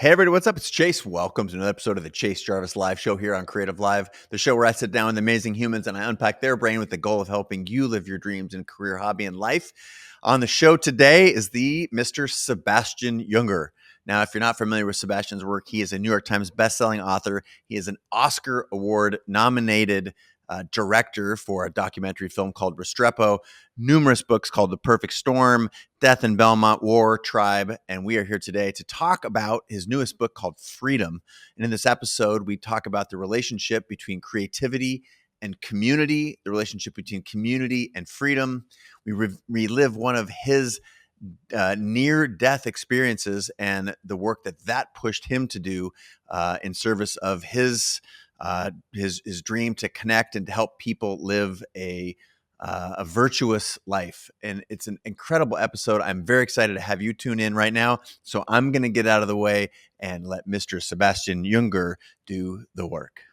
Hey everybody, what's up? It's Chase. Welcome to another episode of the Chase Jarvis Live Show here on Creative Live, the show where I sit down with amazing humans and I unpack their brain with the goal of helping you live your dreams in career, hobby, and life. On the show today is the Mr. Sebastian Junger. Now, if you're not familiar with Sebastian's work, he is a New York Times bestselling author. He is an Oscar Award nominated director for a documentary film called Restrepo, numerous books called The Perfect Storm, Death in Belmont, War, Tribe, and we are here today to talk about his newest book called Freedom. And in this episode, we talk about the relationship between creativity and community, the relationship between community and freedom. We relive one of his near-death experiences and the work that pushed him to do in service of his dream to connect and to help people live a virtuous life. And it's an incredible episode. I'm very excited to have you tune in right now. So I'm going to get out of the way and let Mr. Sebastian Junger do the work.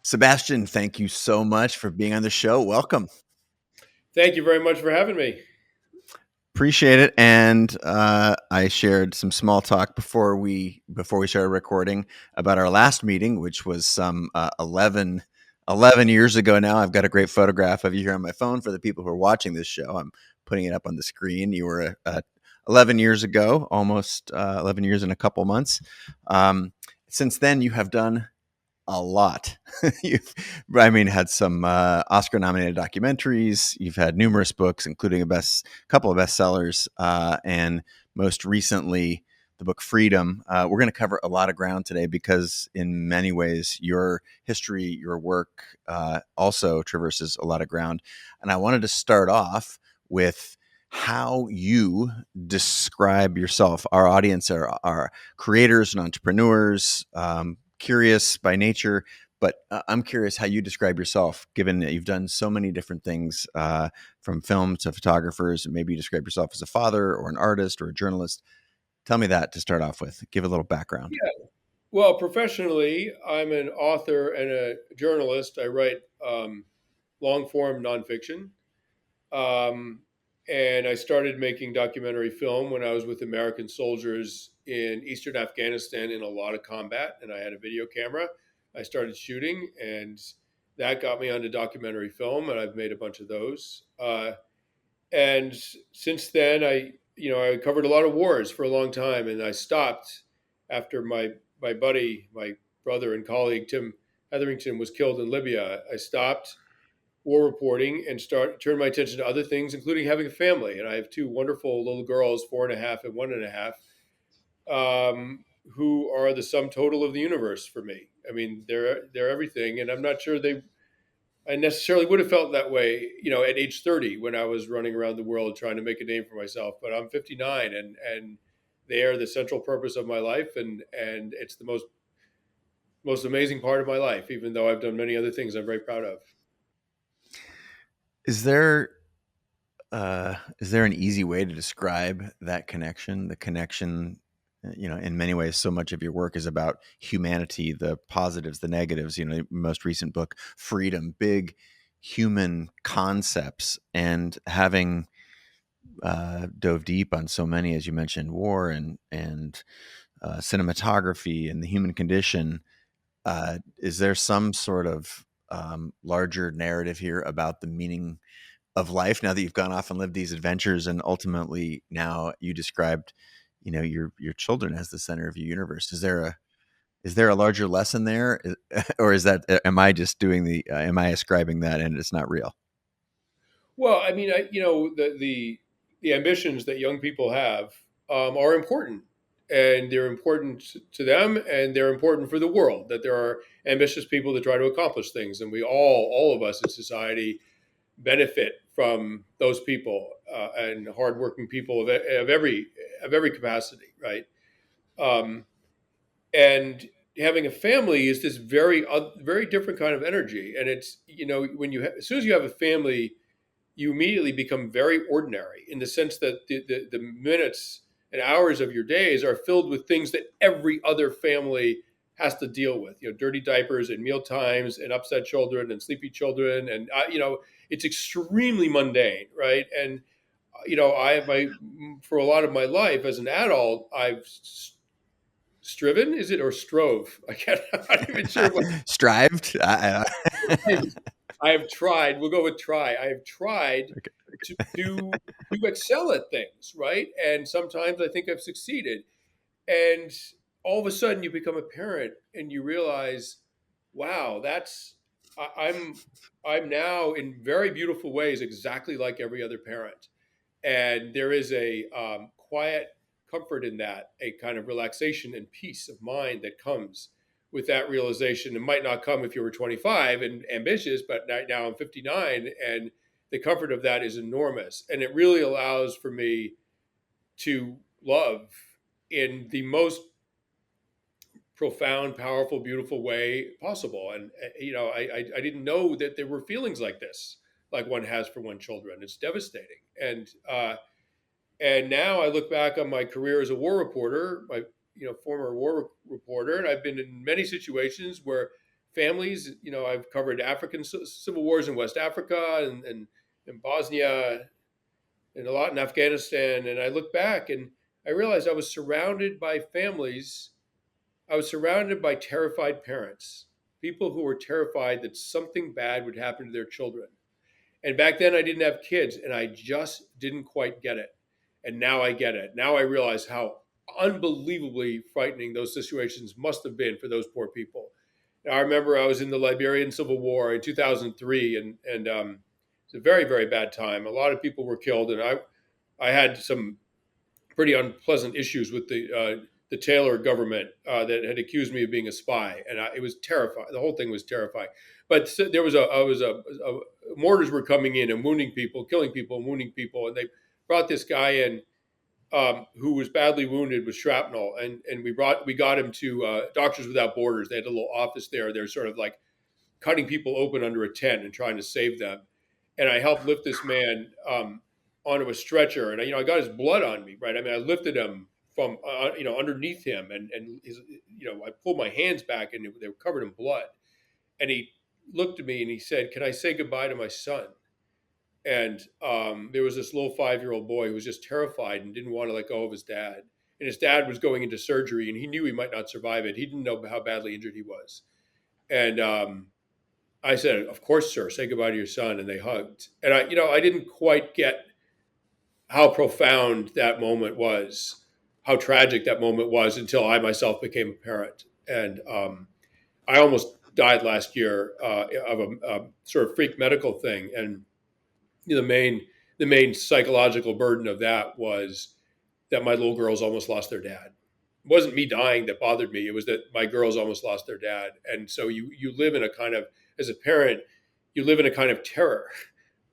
Sebastian, thank you so much for being on the show. Welcome. Thank you very much for having me. Appreciate it. And I shared some small talk before we started recording about our last meeting, which was some 11 years ago now. I've got a great photograph of you here on my phone for the people who are watching this show. I'm putting it up on the screen. You were 11 years ago, almost 11 years and a couple months. Since then, you have done a lot. You've, had some Oscar-nominated documentaries. You've had numerous books, including a couple of bestsellers, and most recently, the book Freedom. We're going to cover a lot of ground today because, in many ways, your history, your work, also traverses a lot of ground. And I wanted to start off with how you describe yourself. Our audience are creators and entrepreneurs. Curious by nature, but I'm curious how you describe yourself, given that you've done so many different things, from film to photographers, and maybe you describe yourself as a father or an artist or a journalist. Tell me that to start off with. Give a little background. Yeah. Well, professionally, I'm an author and a journalist. I write long form nonfiction. Um, and I started making documentary film when I was with American soldiers in eastern Afghanistan in a lot of combat. And I had a video camera. I started shooting, and that got me onto documentary film. And I've made a bunch of those. And since then, I covered a lot of wars for a long time, and I stopped after my buddy, my brother and colleague Tim Hetherington was killed in Libya. I stopped war reporting and turned my attention to other things, including having a family. And I have two wonderful little girls, 4.5 and 1.5, who are the sum total of the universe for me. I mean, they're everything, and I'm not sure I necessarily would have felt that way, at age 30 when I was running around the world trying to make a name for myself. But I'm 59, and they are the central purpose of my life, and it's the most amazing part of my life. Even though I've done many other things, I'm very proud of. Is there an easy way to describe that connection? The connection, in many ways, so much of your work is about humanity, the positives, the negatives. Most recent book, Freedom, big human concepts, and having dove deep on so many, as you mentioned, war and cinematography and the human condition. Is there some sort of larger narrative here about the meaning of life now that you've gone off and lived these adventures, and ultimately now you described, your children as the center of your universe? Is there a larger lesson there, or am I just am I ascribing that and it's not real? Well, I mean, the ambitions that young people have are important, and they're important to them, and they're important for the world. That there are ambitious people that try to accomplish things, and we all of us in society benefit from those people and hardworking people of every capacity, right? Um, and having a family is this very different kind of energy, and it's when as soon as you have a family, you immediately become very ordinary in the sense that the minutes and hours of your days are filled with things that every other family has to deal with. Dirty diapers and meal times and upset children and sleepy children, and it's extremely mundane, right? And I have my for a lot of my life as an adult, I've striven, is it, or strove? I can't. I'm not even sure what. Strived. I have tried. We'll go with try. I have tried Okay. to excel at things, right? And sometimes I think I've succeeded. And all of a sudden, you become a parent, and you realize, wow, I'm I'm now in very beautiful ways exactly like every other parent. And there is a quiet comfort in that, a kind of relaxation and peace of mind that comes with that realization. It might not come if you were 25 and ambitious, but now I'm 59, and the comfort of that is enormous. And it really allows for me to love in the most profound, powerful, beautiful way possible. And I didn't know that there were feelings like this, like one has for one children. It's devastating. And now I look back on my career as a war reporter, my former war reporter, and I've been in many situations where families, I've covered African civil wars in West Africa and Bosnia and a lot in Afghanistan. And I look back and I realized I was surrounded by families. I was surrounded by terrified parents, people who were terrified that something bad would happen to their children. And back then I didn't have kids and I just didn't quite get it. And now I get it. Now I realize how unbelievably frightening those situations must have been for those poor people. And I remember I was in the Liberian Civil War in 2003, and it's a very, very bad time. A lot of people were killed, and I had some pretty unpleasant issues with the Taylor government that had accused me of being a spy, and it was terrifying. The whole thing was terrifying. But there was mortars were coming in and wounding people, killing people, and wounding people, and they brought this guy in who was badly wounded with shrapnel, and we got him to Doctors Without Borders. They had a little office there. They're sort of like cutting people open under a tent and trying to save them. And I helped lift this man onto a stretcher, and I got his blood on me, right? I mean, I lifted him from underneath him, and his, I pulled my hands back, and they were covered in blood. And he looked at me and he said, "Can I say goodbye to my son?" And there was this little 5-year-old boy who was just terrified and didn't want to let go of his dad. And his dad was going into surgery, and he knew he might not survive it. He didn't know how badly injured he was. And I said, "Of course, sir. Say goodbye to your son." And they hugged. And I didn't quite get how profound that moment was, how tragic that moment was until I myself became a parent. And I almost died last year of a sort of freak medical thing. And the main psychological burden of that was that my little girls almost lost their dad. It wasn't me dying that bothered me. It was that my girls almost lost their dad. And so you live in a kind of, as a parent, you live in a kind of terror,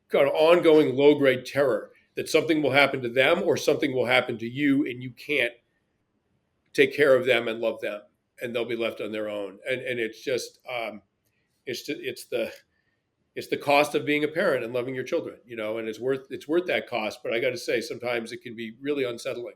kind of ongoing low grade terror that something will happen to them or something will happen to you, and you can't take care of them and love them, and they'll be left on their own. And it's just it's the cost of being a parent and loving your children, and it's worth that cost. But I got to say, sometimes it can be really unsettling.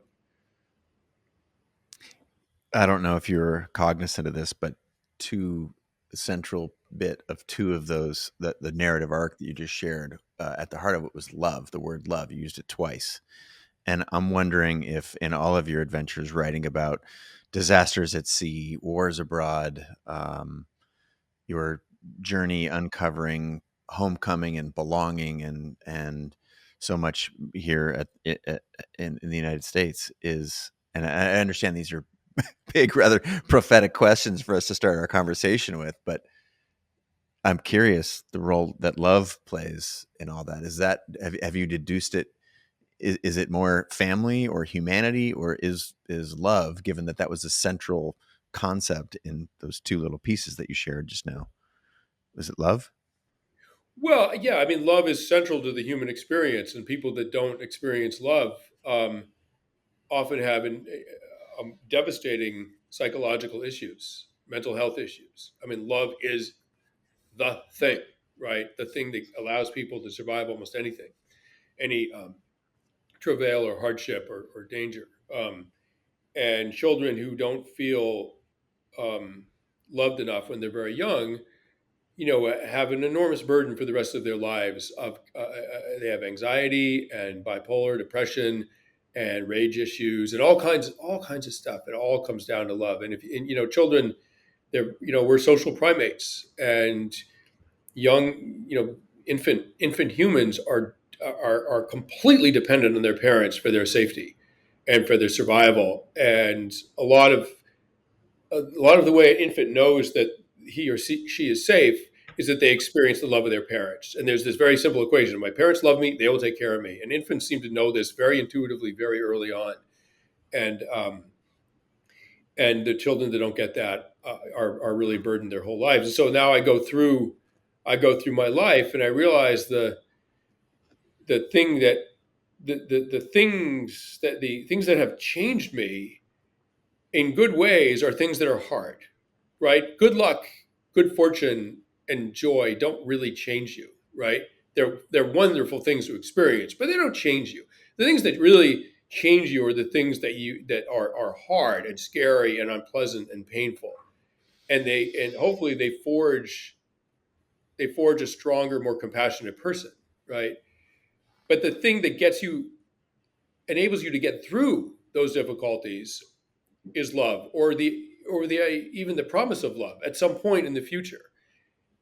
I don't know if you're cognizant of this, but two central bit of two of those, the narrative arc that you just shared, at the heart of it was love. The word love, you used it twice. And I'm wondering if in all of your adventures writing about disasters at sea, wars abroad, your journey uncovering homecoming and belonging and so much here in the United States is, and I understand these are big, rather prophetic questions for us to start our conversation with, but I'm curious the role that love plays in all that. Is that, have you deduced it? Is it more family or humanity, or is love, given that that was a central concept in those two little pieces that you shared just now? Is it love? Well, yeah, I mean, love is central to the human experience, and people that don't experience love often have devastating psychological issues, mental health issues. I mean, love is the thing, right? The thing that allows people to survive almost anything, any travail or hardship or danger. Um, and children who don't feel um, loved enough when they're very young, have an enormous burden for the rest of their lives. They have anxiety and bipolar depression and rage issues and all kinds of stuff. It all comes down to love. Children, we're social primates, and young, infant humans are completely dependent on their parents for their safety and for their survival. And a lot of the way an infant knows that he or she is safe is that they experience the love of their parents. And there's this very simple equation: my parents love me, they will take care of me. And infants seem to know this very intuitively, very early on. And the children that don't get that are really burdened their whole lives. And so now I go through my life, and I realize the thing that the things that have changed me in good ways are things that are hard, right? Good luck, good fortune, and joy don't really change you, right? They're wonderful things to experience, but they don't change you. The things that really change you are the things that are hard and scary and unpleasant and painful, and hopefully they forge a stronger, more compassionate person, right? But the thing that enables you to get through those difficulties is love, or the even the promise of love at some point in the future.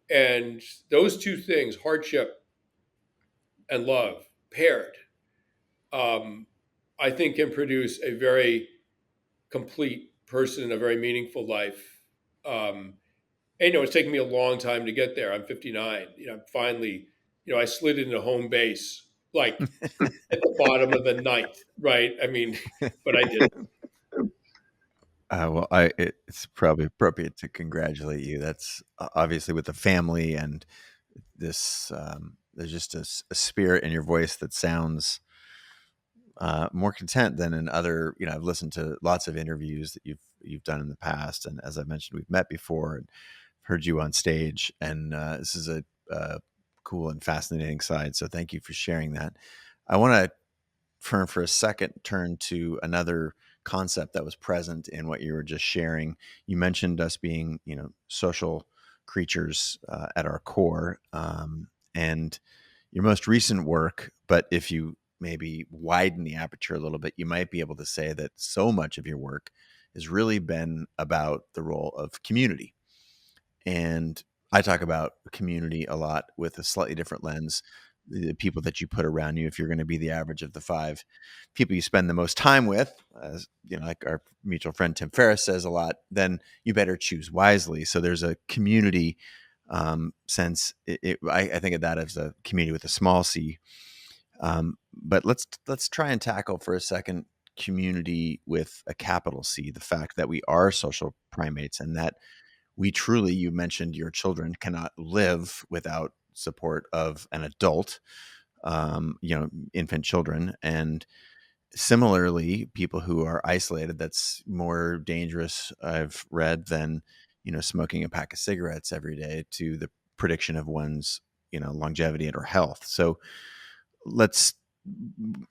And those two things, hardship and love paired, um, I think can produce a very complete person, a very meaningful life. um, and it's taken me a long time to get there. I'm 59. I'm finally, I slid into home base like at the bottom of the ninth, right? I mean, but I did it. It's probably appropriate to congratulate you. That's obviously with the family and this. There's just a spirit in your voice that sounds more content than in other. I've listened to lots of interviews that you've done in the past, and as I mentioned, we've met before and heard you on stage. And this is a cool and fascinating side. So thank you for sharing that. I want to for a second turn to another concept that was present in what you were just sharing. You mentioned us being, social creatures at our core, and your most recent work. But if you maybe widen the aperture a little bit, you might be able to say that so much of your work has really been about the role of community. And I talk about community a lot with a slightly different lens. The people that you put around you, if you're going to be the average of the five people you spend the most time with, as like our mutual friend Tim Ferriss says a lot, then you better choose wisely. So there's a community sense. I think of that as a community with a small c. But let's try and tackle for a second community with a capital C. The fact that we are social primates, and that we truly, you mentioned your children cannot live without support of an adult, infant children. And similarly, people who are isolated, that's more dangerous, I've read, than, smoking a pack of cigarettes every day to the prediction of one's, longevity and or health. So let's,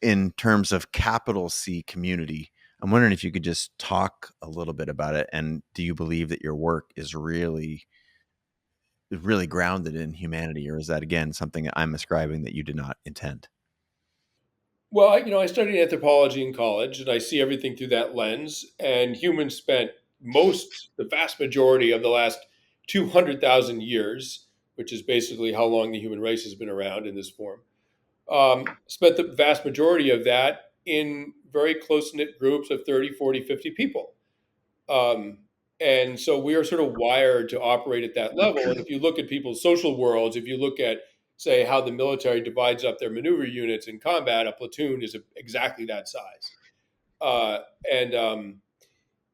in terms of capital C community, I'm wondering if you could just talk a little bit about it. And do you believe that your work is really grounded in humanity, or is that again something I'm ascribing that you did not intend? Well, I studied anthropology in college, and I see everything through that lens. And humans spent the vast majority of the last 200,000 years, which is basically how long the human race has been around in this form, spent the vast majority of that in very close knit groups of 30, 40, 50 people. Um, and so we are sort of wired to operate at that level. And if you look at people's social worlds, if you look at, say, how the military divides up their maneuver units in combat, a platoon is exactly that size. And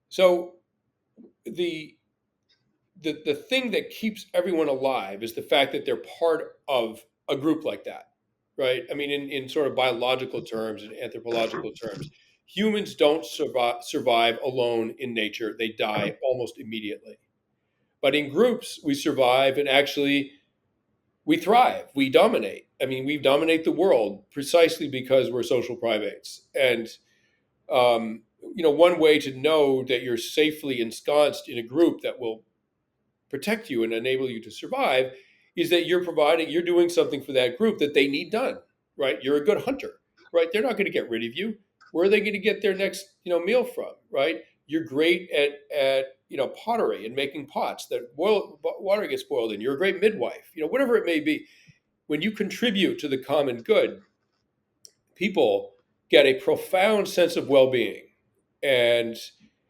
so the, the thing that keeps everyone alive is the fact that they're part of a group like that, right? I mean, in sort of biological terms and anthropological terms, humans don't survive alone in nature. They die almost immediately. But in groups, we survive, and actually we thrive. We dominate. I mean, we dominate the world precisely because we're social primates. And one way to know that you're safely ensconced in a group that will protect you and enable you to survive is that you're doing something for that group that they need done, right? You're a good hunter, right? They're not going to get rid of you. Where are they going to get their next, meal from, right? You're great at pottery and making pots that water gets boiled in. You're a great midwife, whatever it may be. When you contribute to the common good, people get a profound sense of well-being. And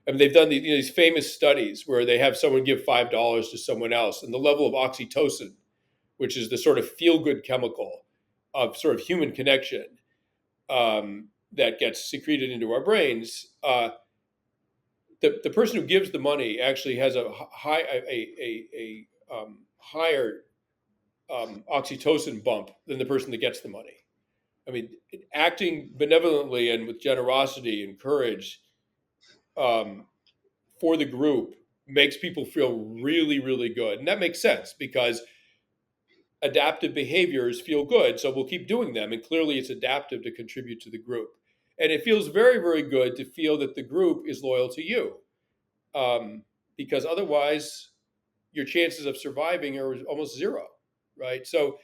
I mean, they've done these famous studies where they have someone give $5 to someone else, and the level of oxytocin, which is the sort of feel-good chemical of sort of human connection, that gets secreted into our brains. The person who gives the money actually has a higher oxytocin bump than the person that gets the money. I mean, acting benevolently and with generosity and courage, um, for the group makes people feel really, really good. And that makes sense because adaptive behaviors feel good. So we'll keep doing them. And clearly it's adaptive to contribute to the group. And it feels very, very good to feel that the group is loyal to you, because otherwise your chances of surviving are almost zero, right? So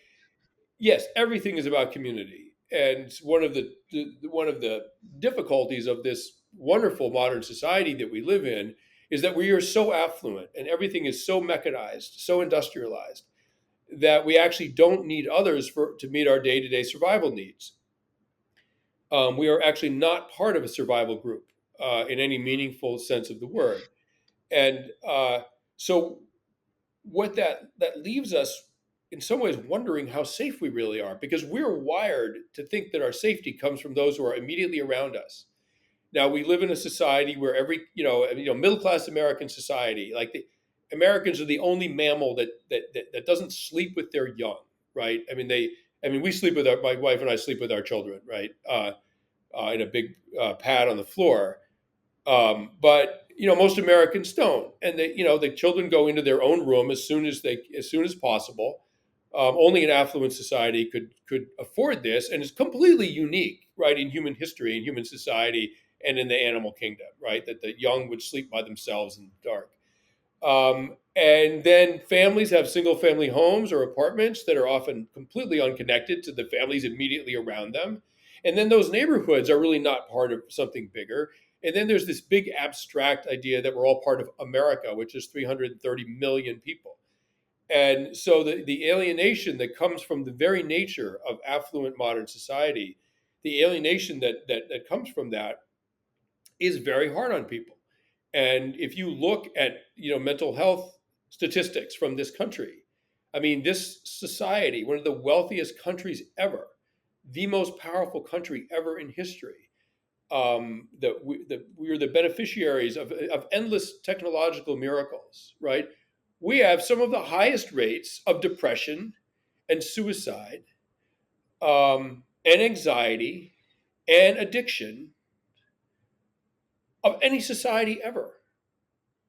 yes, everything is about community, and one of the difficulties of this wonderful modern society that we live in is that we are so affluent and everything is so mechanized, so industrialized that we actually don't need others to meet our day-to-day survival needs. We are actually not part of a survival group in any meaningful sense of the word, and so what that leaves us in some ways wondering how safe we really are, because we're wired to think that our safety comes from those who are immediately around us. Now we live in a society where middle class American society, like the Americans are the only mammal that doesn't sleep with their young, right? I mean we sleep with my wife and I sleep with our children, right? In a big pad on the floor. But most Americans don't, and the children go into their own room as soon as possible. Only an affluent society could afford this, and it's completely unique, right, in human history, in human society, and in the animal kingdom, right, that the young would sleep by themselves in the dark. And then families have single family homes or apartments that are often completely unconnected to the families immediately around them. And then those neighborhoods are really not part of something bigger. And then there's this big abstract idea that we're all part of America, which is 330 million people. And so the alienation that comes from the very nature of affluent modern society, the alienation that comes from that is very hard on people. And if you look at mental health statistics from this country, I mean, this society, one of the wealthiest countries ever, the most powerful country ever in history, that we are the beneficiaries of endless technological miracles, right? We have some of the highest rates of depression and suicide, and anxiety and addiction of any society ever,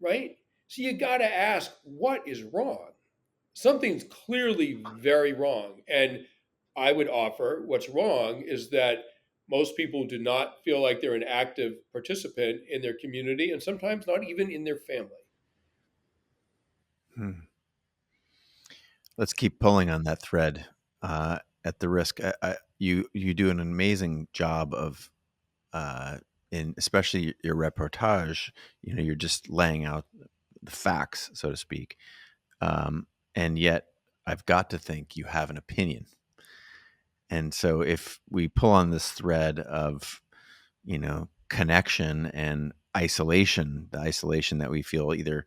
right? So you got to ask, what is wrong? Something's clearly very wrong. And I would offer what's wrong is that most people do not feel like they're an active participant in their community and sometimes not even in their family. Hmm. Let's keep pulling on that thread. At the risk, you do an amazing job of uh, in especially your reportage. You're just laying out the facts, so to speak, um, and yet I've got to think you have an opinion. And so if we pull on this thread of connection and isolation, the isolation that we feel either,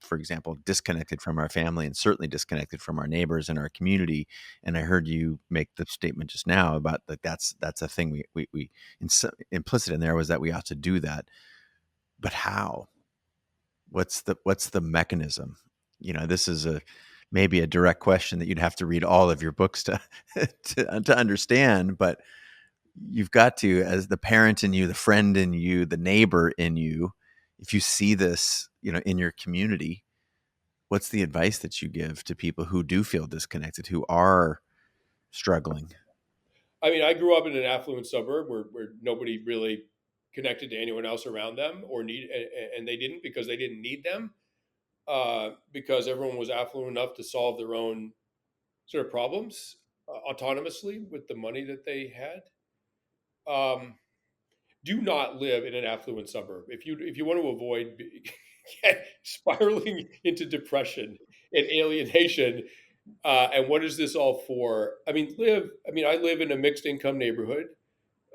for example, disconnected from our family and certainly disconnected from our neighbors and our community. And I heard you make the statement just now about like that's a thing we implicit in there was that we ought to do that. But how? What's the mechanism? This is a maybe a direct question that you'd have to read all of your books to to understand, but you've got to, as the parent in you, the friend in you, the neighbor in you, if you see this, in your community, what's the advice that you give to people who do feel disconnected, who are struggling? I mean, I grew up in an affluent suburb where nobody really connected to anyone else around them or need, and they didn't because they didn't need them, because everyone was affluent enough to solve their own sort of problems autonomously with the money that they had. Um, do not live in an affluent suburb if you want to avoid spiraling into depression and alienation. And what is this all for? I live in a mixed income neighborhood.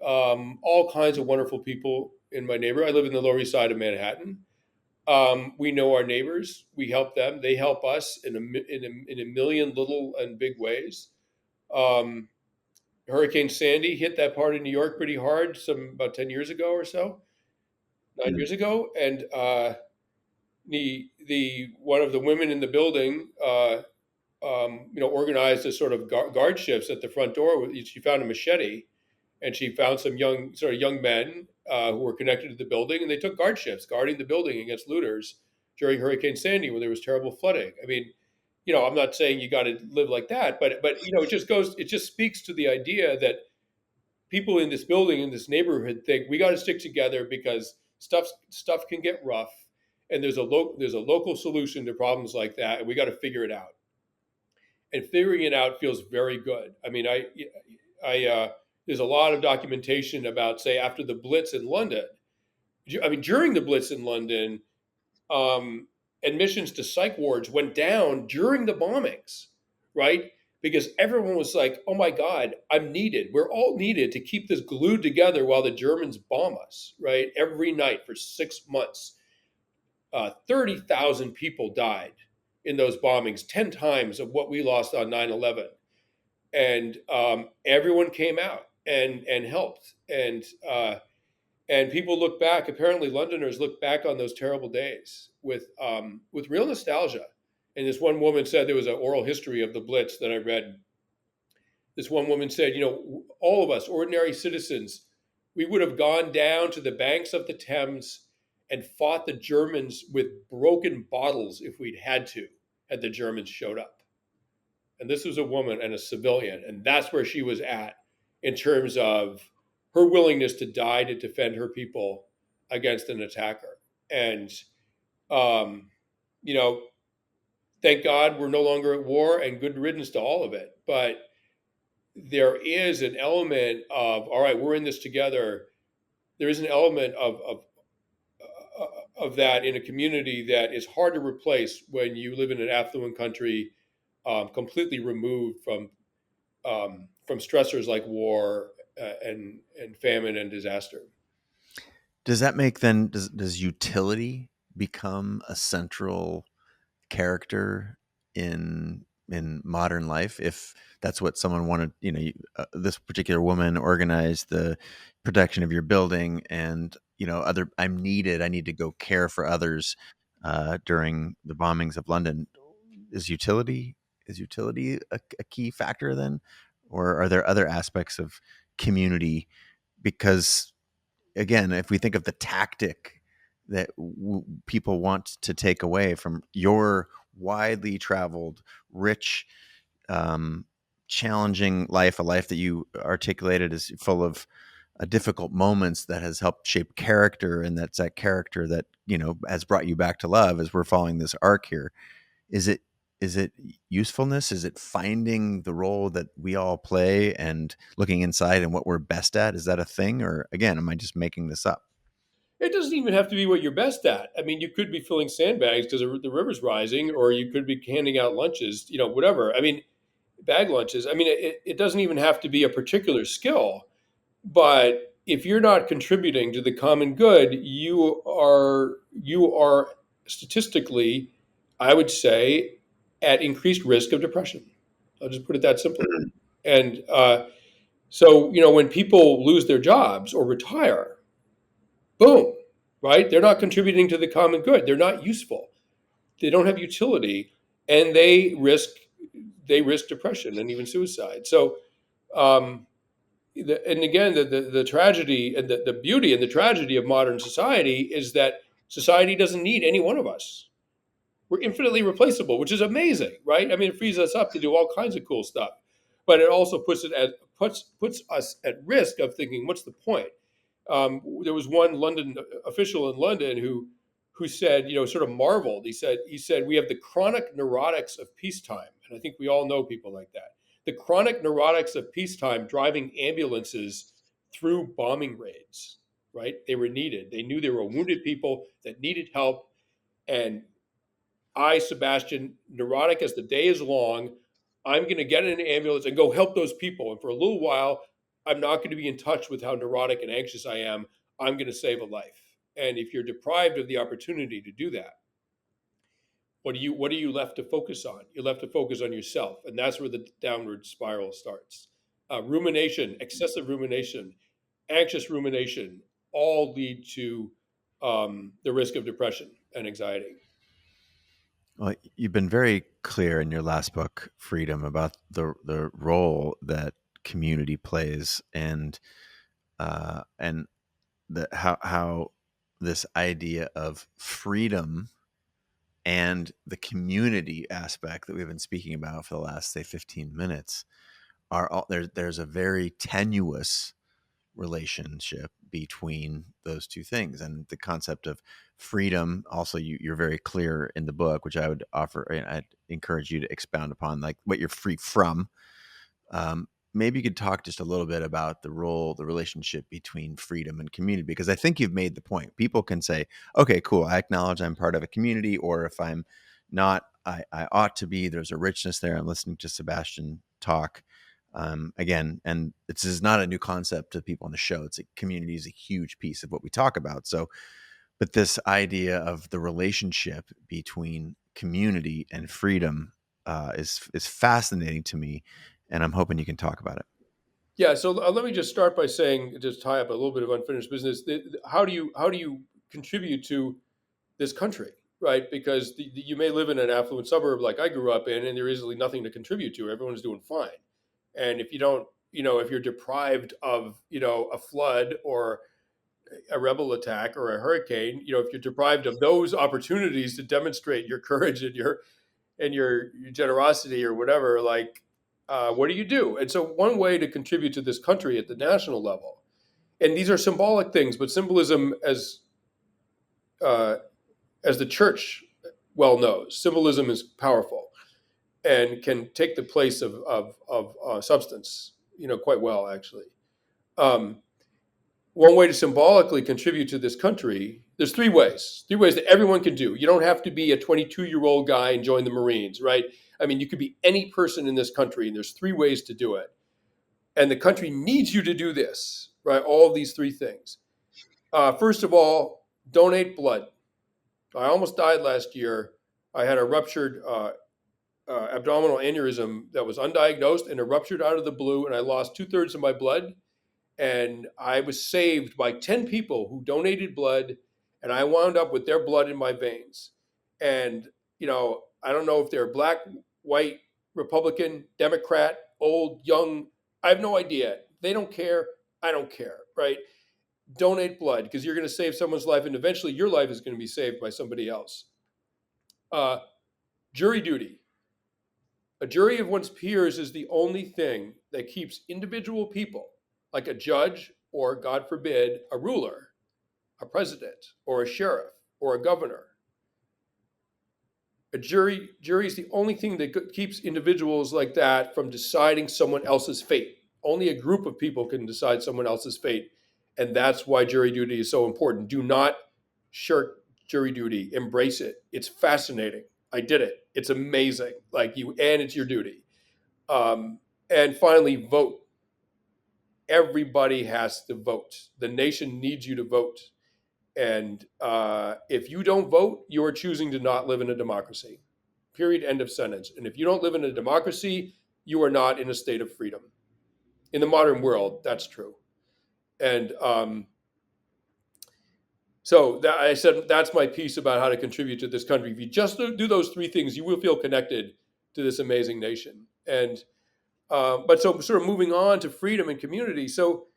All kinds of wonderful people in my neighborhood. I live in the Lower East Side of Manhattan. We know our neighbors. We help them. They help us in a million little and big ways. Um, Hurricane Sandy hit that part of New York pretty hard, some about 10 years ago or so, 9 years ago, and the one of the women in the building, organized a sort of guard shifts at the front door. She found a machete, and she found some young men who were connected to the building, and they took guard shifts guarding the building against looters during Hurricane Sandy when there was terrible flooding. I mean, I'm not saying you got to live like that, but it just speaks to the idea that people in this building in this neighborhood think we got to stick together because stuff can get rough, and there's a local solution to problems like that, and we got to figure it out. And figuring it out feels very good. I there's a lot of documentation about, say, after the Blitz in London. During the Blitz in London, um, admissions to psych wards went down during the bombings, right? Because everyone was like, "Oh my God, I'm needed. We're all needed to keep this glued together while the Germans bomb us," right? Every night for 6 months, 30,000 people died in those bombings, 10 times of what we lost on 9/11. And everyone came out and helped, and people look back. Apparently, Londoners look back on those terrible days with real nostalgia. And this one woman said, there was an oral history of the Blitz that I read. This one woman said, all of us, ordinary citizens, we would have gone down to the banks of the Thames and fought the Germans with broken bottles if we'd had to, had the Germans showed up. And this was a woman and a civilian, and that's where she was at in terms of her willingness to die to defend her people against an attacker. And um, you know, thank God we're no longer at war, and good riddance to all of it. But there is an element of, all right, we're in this together. There is an element of that in a community that is hard to replace when you live in an affluent country, completely removed from stressors like war, and famine and disaster. Does that make then does utility become a central character in modern life, if that's what someone wanted? This particular woman organized the protection of your building, and other, I'm needed, I need to go care for others during the bombings of London. Is utility a key factor then, or are there other aspects of community? Because again, if we think of the tactic that people want to take away from your widely traveled, rich, um, challenging life, a life that you articulated is full of difficult moments that has helped shape character, and that's that character that has brought you back to love, as we're following this arc here. Is it usefulness? Is it finding the role that we all play and looking inside and what we're best at? Is that a thing, or again, am I just making this up? It doesn't even have to be what you're best at. I mean, you could be filling sandbags because the river's rising, or you could be handing out lunches, whatever. I mean, bag lunches. I mean, it doesn't even have to be a particular skill. But if you're not contributing to the common good, you are statistically, I would say, at increased risk of depression. I'll just put it that simply. And so, when people lose their jobs or retire, boom, right? They're not contributing to the common good. They're not useful. They don't have utility, and they risk depression and even suicide. So, um, and again, the tragedy and the beauty and the tragedy of modern society is that society doesn't need any one of us. We're infinitely replaceable, which is amazing, right? I mean, it frees us up to do all kinds of cool stuff, but it also puts us at risk of thinking, what's the point? There was one London official in London who said, sort of marveled. He said we have the chronic neurotics of peacetime, and I think we all know people like that. The chronic neurotics of peacetime driving ambulances through bombing raids. Right? They were needed. They knew there were wounded people that needed help, and Sebastian, neurotic as the day is long, I'm going to get in an ambulance and go help those people. And for a little while, I'm not going to be in touch with how neurotic and anxious I am. I'm going to save a life. And if you're deprived of the opportunity to do that, what are you left to focus on? You're left to focus on yourself, and that's where the downward spiral starts. Rumination, excessive rumination, anxious rumination, all lead to the risk of depression and anxiety. Well, you've been very clear in your last book, Freedom, about the role that community plays, and the how this idea of freedom and the community aspect that we've been speaking about for the last, say, 15 minutes are all there's a very tenuous relationship between those two things. And the concept of freedom also, you're very clear in the book, which I would offer, and I'd encourage you to expound upon, like what you're free from. Maybe you could talk just a little bit about the relationship between freedom and community, because I think you've made the point. People can say, okay, cool, I acknowledge I'm part of a community, or if I'm not, I ought to be. There's a richness there. I'm listening to Sebastian talk again, and this is not a new concept to people on the show. It's a community is a huge piece of what we talk about. So, but this idea of the relationship between community and freedom is fascinating to me, and I'm hoping you can talk about it. Yeah, so let me just start by saying, just tie up a little bit of unfinished business. How do you contribute to this country, right? Because you may live in an affluent suburb like I grew up in, and there is really nothing to contribute to. Everyone's doing fine, and if you don't, if you're deprived of, a flood or a rebel attack or a hurricane, if you're deprived of those opportunities to demonstrate your courage and your generosity or whatever, like, what do you do? And so, one way to contribute to this country at the national level, and these are symbolic things, but symbolism, uh, as the church well knows, symbolism is powerful and can take the place of substance, quite well, actually. Um, One way to symbolically contribute to this country, there's three ways that everyone can do. You don't have to be a 22-year-old guy and join the Marines, right? I mean, you could be any person in this country, and there's three ways to do it. And the country needs you to do this, right? All of these three things. First of all, donate blood. I almost died last year. I had a ruptured abdominal aneurysm that was undiagnosed and it ruptured out of the blue, and I lost two-thirds of my blood. And I was saved by 10 people who donated blood, and I wound up with their blood in my veins. And, I don't know if they're black, white, Republican, Democrat, old, young. I have no idea. They don't care. I don't care, right? Donate blood because you're going to save someone's life, and eventually your life is going to be saved by somebody else. Uh, Jury duty. A jury of one's peers is the only thing that keeps individual people, like a judge or, God forbid, a ruler, a president or a sheriff or a governor. A jury is the only thing that keeps individuals like that from deciding someone else's fate. Only a group of people can decide someone else's fate, and that's why jury duty is so important. Do not shirk jury duty. Embrace it. It's fascinating. I did it. It's amazing. And it's your duty. And finally, vote. Everybody has to vote. The nation needs you to vote. And if you don't vote, you are choosing to not live in a democracy. Period. End of sentence. And if you don't live in a democracy, you are not in a state of freedom. In the modern world, that's true. And I said that's my piece about how to contribute to this country. If you just do those three things, you will feel connected to this amazing nation. And but so sort of moving on to freedom and community. So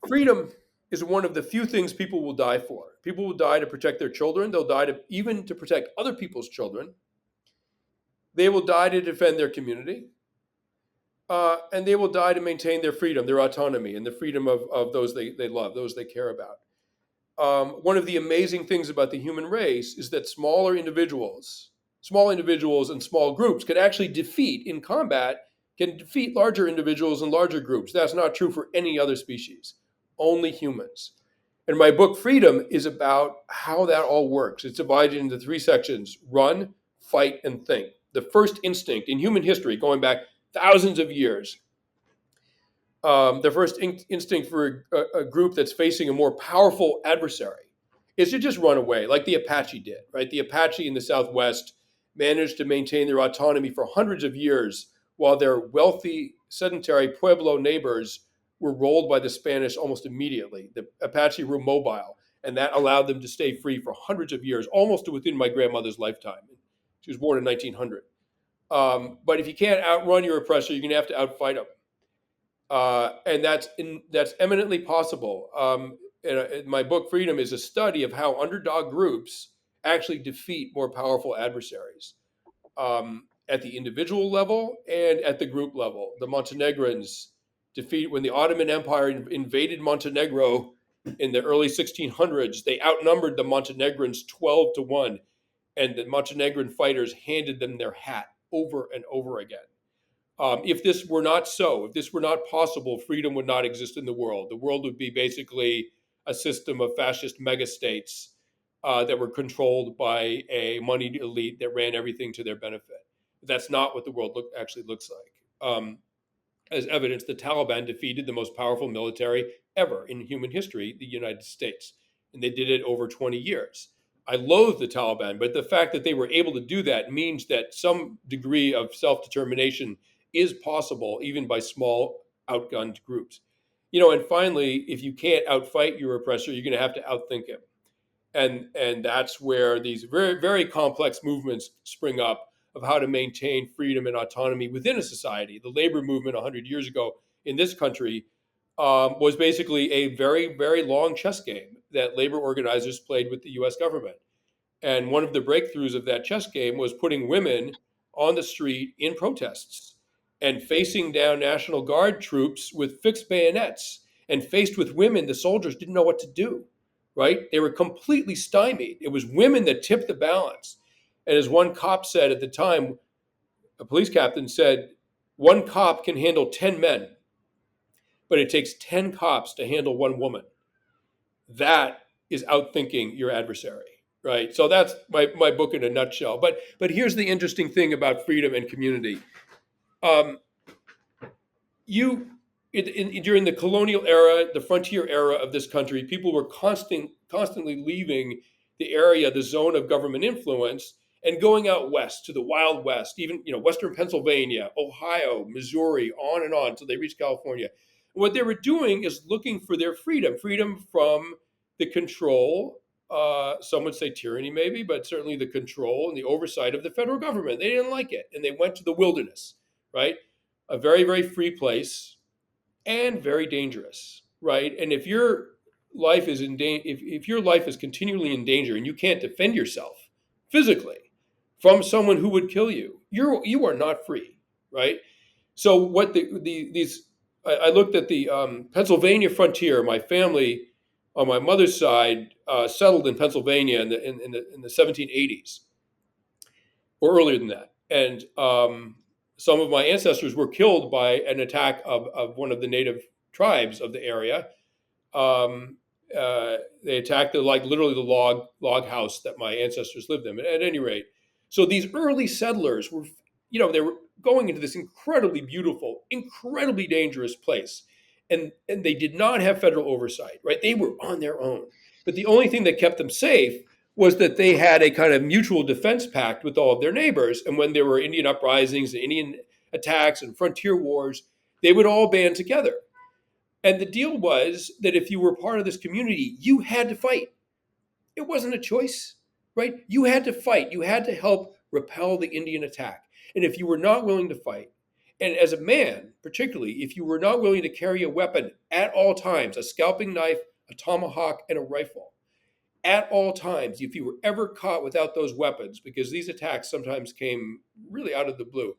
freedom is one of the few things people will die for. People will die to protect their children. They'll die even to protect other people's children. They will die to defend their community. and they will die to maintain their freedom, their autonomy, and the freedom of those they love, those they care about. One of the amazing things about the human race is that small individuals and small groups can actually defeat in combat, can defeat larger individuals and larger groups. That's not true for any other species, only humans. And my book, Freedom, is about how that all works. It's divided into three sections: run, fight, and think. The first instinct in human history, going back thousands of years, the first instinct for a group that's facing a more powerful adversary is to just run away, like the Apache did, right? The Apache in the Southwest managed to maintain their autonomy for hundreds of years while their wealthy, sedentary Pueblo neighbors were rolled by the Spanish almost immediately. The Apache were mobile, and that allowed them to stay free for hundreds of years, almost to within my grandmother's lifetime. She was born in 1900. But if you can't outrun your oppressor, you're going to have to outfight them. And that's eminently possible. And my book Freedom is a study of how underdog groups actually defeat more powerful adversaries at the individual level and at the group level. The Montenegrins defeat when the Ottoman Empire invaded Montenegro in the early 1600s. They outnumbered the Montenegrins 12-1, and the Montenegrin fighters handed them their hat over and over again. If this were not so, if this were not possible, freedom would not exist in the world. The world would be basically a system of fascist megastates that were controlled by a moneyed elite that ran everything to their benefit. That's not what the world actually looks like. As evidence, the Taliban defeated the most powerful military ever in human history, the United States, and they did it over 20 years. I loathe the Taliban, but the fact that they were able to do that means that some degree of self-determination is possible even by small outgunned groups. And finally, if you can't outfight your oppressor, you're going to have to outthink him. And that's where these very, very complex movements spring up of how to maintain freedom and autonomy within a society. The labor movement 100 years ago in this country was basically a very, very long chess game that labor organizers played with the US government. And one of the breakthroughs of that chess game was putting women on the street in protests and facing down National Guard troops with fixed bayonets. And faced with women, the soldiers didn't know what to do, right? They were completely stymied. It was women that tipped the balance. And as one cop said at the time, a police captain said, one cop can handle 10 men, but it takes 10 cops to handle one woman. That is outthinking your adversary, right? So that's my book in a nutshell. But here's the interesting thing about freedom and community. During the colonial era, the frontier era of this country, people were constantly leaving the area, the zone of government influence, and going out west to the Wild West, even Western Pennsylvania, Ohio, Missouri, on and on until they reached California. And what they were doing is looking for their freedom from the control. Some would say tyranny, maybe, but certainly the control and the oversight of the federal government. They didn't like it, and they went to the wilderness, right? A very, very free place and very dangerous, right? And if your life is if your life is continually in danger and you can't defend yourself physically from someone who would kill you, you are not free, right? So what I looked at the Pennsylvania frontier. My family on my mother's side settled in Pennsylvania in the 1780s or earlier than that, and some of my ancestors were killed by an attack of one of the native tribes of the area. They attacked literally the log house that my ancestors lived in. At any rate, so these early settlers were, they were going into this incredibly beautiful, incredibly dangerous place, and they did not have federal oversight. Right, they were on their own. But the only thing that kept them safe was that they had a kind of mutual defense pact with all of their neighbors. And when there were Indian uprisings and Indian attacks and frontier wars, they would all band together. And the deal was that if you were part of this community, you had to fight. It wasn't a choice, right? You had to fight. You had to help repel the Indian attack. And if you were not willing to fight, and as a man, particularly, if you were not willing to carry a weapon at all times, a scalping knife, a tomahawk, and a rifle, at all times, if you were ever caught without those weapons, because these attacks sometimes came really out of the blue,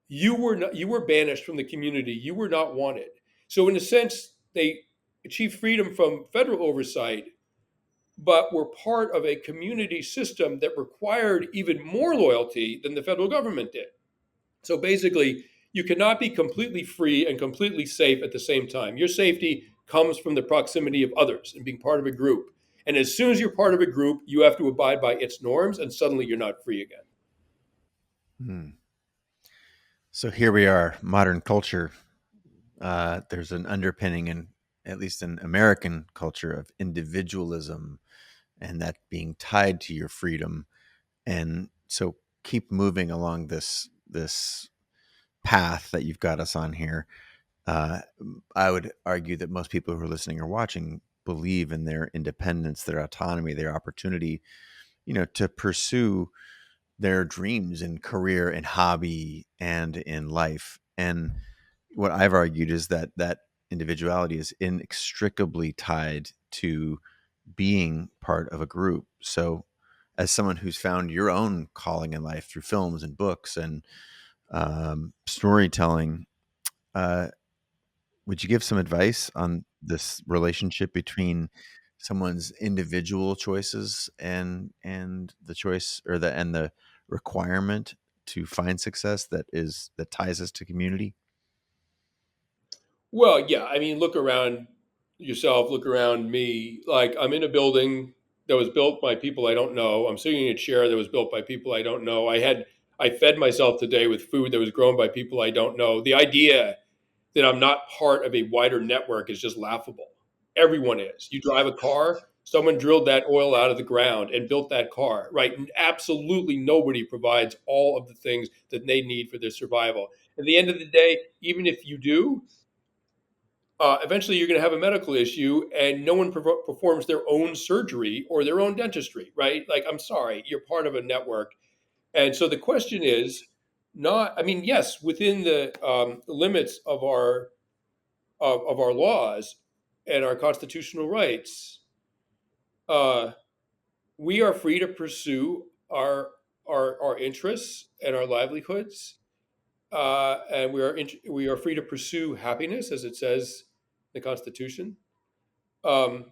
you were banished from the community. You were not wanted. So in a sense, they achieved freedom from federal oversight, but were part of a community system that required even more loyalty than the federal government did. So basically, you cannot be completely free and completely safe at the same time. Your safety comes from the proximity of others and being part of a group. And as soon as you're part of a group, you have to abide by its norms, and suddenly you're not free again. Hmm. So here we are, modern culture. There's an underpinning in, at least in American culture, of individualism, and that being tied to your freedom. And so keep moving along this path that you've got us on here. Uh, I would argue that most people who are listening or watching believe in their independence, their autonomy, their opportunity, to pursue their dreams in career and hobby and in life. And what I've argued is that individuality is inextricably tied to being part of a group. So, as someone who's found your own calling in life through films and books and storytelling, uh, would you give some advice on this relationship between someone's individual choices and the choice or the requirement to find success that ties us to community? Well, yeah, I mean, look around yourself, look around me. Like, I'm in a building that was built by people I don't know. I'm sitting in a chair that was built by people I don't know. I fed myself today with food that was grown by people I don't know. The idea that I'm not part of a wider network is just laughable. Everyone is. You drive a car, someone drilled that oil out of the ground and built that car, right? And absolutely nobody provides all of the things that they need for their survival. At the end of the day, even if you do, eventually you're going to have a medical issue and no one performs their own surgery or their own dentistry, right? Like, I'm sorry, you're part of a network. And so the question is not, I mean, yes, within the limits of our laws and our constitutional rights, uh, we are free to pursue our interests and our livelihoods, and we are free to pursue happiness, as it says in the Constitution. Um,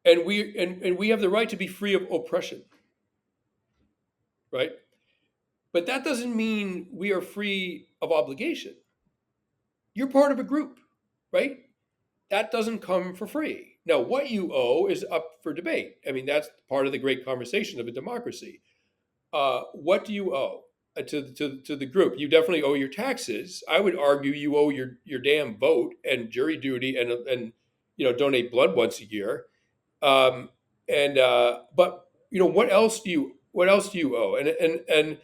and we have the right to be free of oppression, right? But that doesn't mean we are free of obligation. You're part of a group, right? That doesn't come for free. Now, what you owe is up for debate. I mean, that's part of the great conversation of a democracy. What do you owe to the group? You definitely owe your taxes. I would argue you owe your damn vote and jury duty and donate blood once a year. Um, and but what else do you owe? And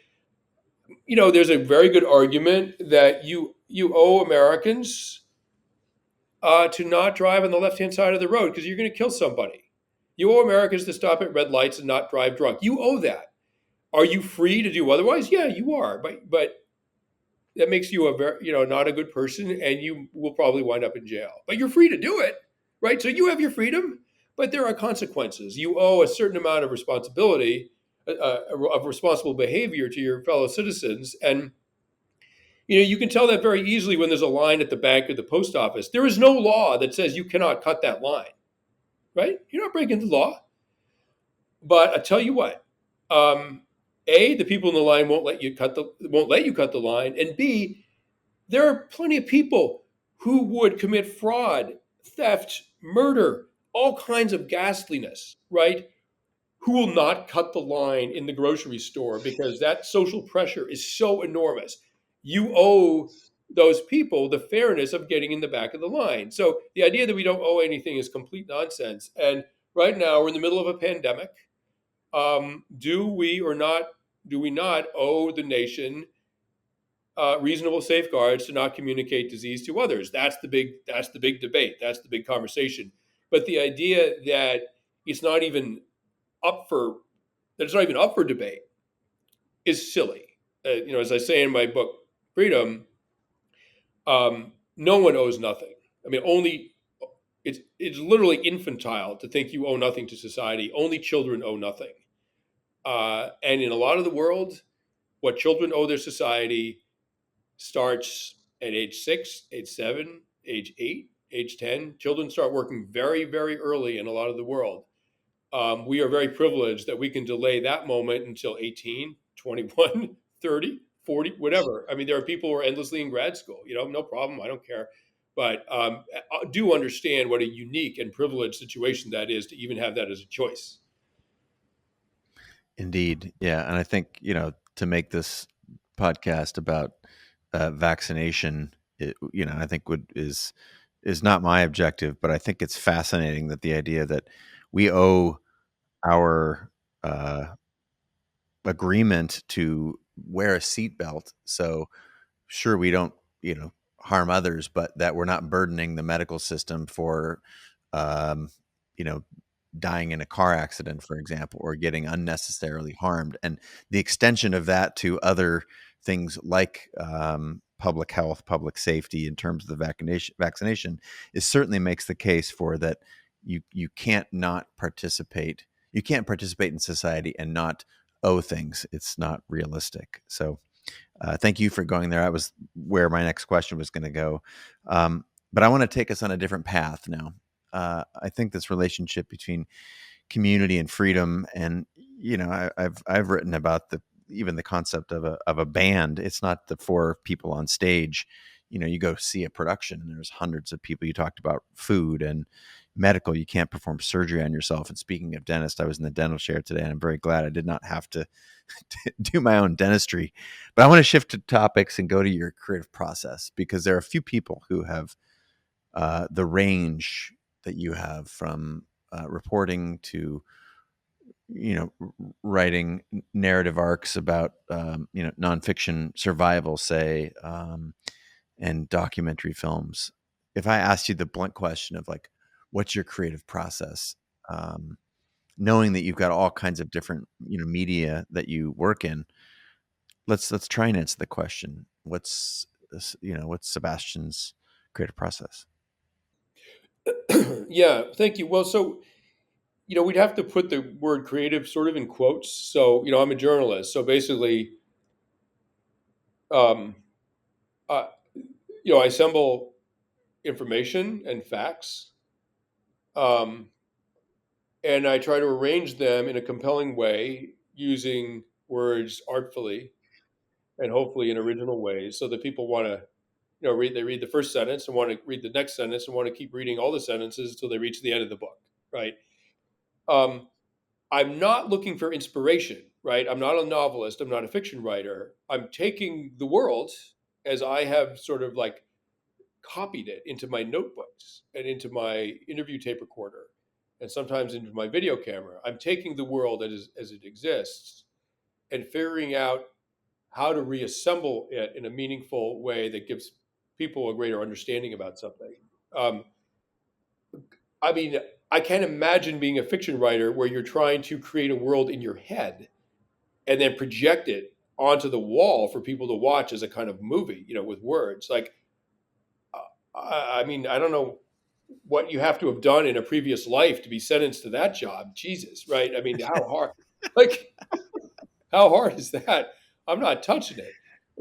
there's a very good argument that you owe Americans to not drive on the left hand side of the road because you're going to kill somebody. You owe Americans to stop at red lights and not drive drunk. You owe that. Are you free to do otherwise? Yeah, you are. But that makes you a very not a good person, and you will probably wind up in jail. But you're free to do it, right? So you have your freedom, but there are consequences. You owe a certain amount of responsibility, of responsible behavior to your fellow citizens, and you can tell that very easily when there's a line at the bank or the post office. There is no law that says you cannot cut that line, right? You're not breaking the law. But I tell you what, um, a the people in the line won't let you cut the line, and b there are plenty of people who would commit fraud, theft, murder, all kinds of ghastliness, right? Who will not cut the line in the grocery store because that social pressure is so enormous. You owe those people the fairness of getting in the back of the line. So the idea that we don't owe anything is complete nonsense. And right now we're in the middle of a pandemic. Do we not owe the nation reasonable safeguards to not communicate disease to others? That's the big debate. That's the big conversation. But the idea that it's not even up for that it's not even up for debate is silly. As I say in my book Freedom, no one owes nothing. I mean, only it's literally infantile to think you owe nothing to society. Only children owe nothing. And in a lot of the world, what children owe their society starts at age 6, age 7, age 8, age 10. Children start working very, very early in a lot of the world. We are very privileged that we can delay that moment until 18, 21, 30, 40, whatever. I mean, there are people who are endlessly in grad school, no problem. I don't care. But I do understand what a unique and privileged situation that is to even have that as a choice. Indeed. Yeah. And I think, to make this podcast about vaccination, I think is not my objective, but I think it's fascinating that the idea that we owe our uh, agreement to wear a seatbelt. So sure, we don't, harm others, but that we're not burdening the medical system for, um, you know, dying in a car accident, for example, or getting unnecessarily harmed. And the extension of that to other things like public health, public safety, in terms of the vaccination, is certainly makes the case for that you can't not participate. You can't participate in society and not owe things. It's not realistic. So thank you for going there. That was where my next question was going to go. But I want to take us on a different path now. I think this relationship between community and freedom, and I've written about even the concept of a band. It's not the four people on stage. You go see a production and there's hundreds of people. You talked about food and medical. You can't perform surgery on yourself. And speaking of dentist, I was in the dental chair today, and I'm very glad I did not have to do my own dentistry. But I want to shift to topics and go to your creative process, because there are a few people who have the range that you have, from reporting to writing narrative arcs about nonfiction survival, say, and documentary films. If I asked you the blunt question of, like, what's your creative process, um, knowing that you've got all kinds of different media that you work in, let's try and answer the question. What's Sebastian's creative process? Yeah, thank you. Well, so we'd have to put the word creative sort of in quotes. So, I'm a journalist. So basically, um, uh, I assemble information and facts, um, and I try to arrange them in a compelling way using words artfully and hopefully in original ways, so that people want to, read the first sentence and want to read the next sentence and want to keep reading all the sentences until they reach the end of the book, right? Um, I'm not looking for inspiration, right? I'm not a novelist. I'm not a fiction writer. I'm taking the world as I have sort of like copied it into my notebooks and into my interview tape recorder and sometimes into my video camera. I'm taking the world as it exists and figuring out how to reassemble it in a meaningful way that gives people a greater understanding about something. Um, I mean, I can't imagine being a fiction writer where you're trying to create a world in your head and then project it onto the wall for people to watch as a kind of movie, with words. Like, I mean, I don't know what you have to have done in a previous life to be sentenced to that job. Jesus, right? I mean, how hard? Like, how hard is that? I'm not touching it.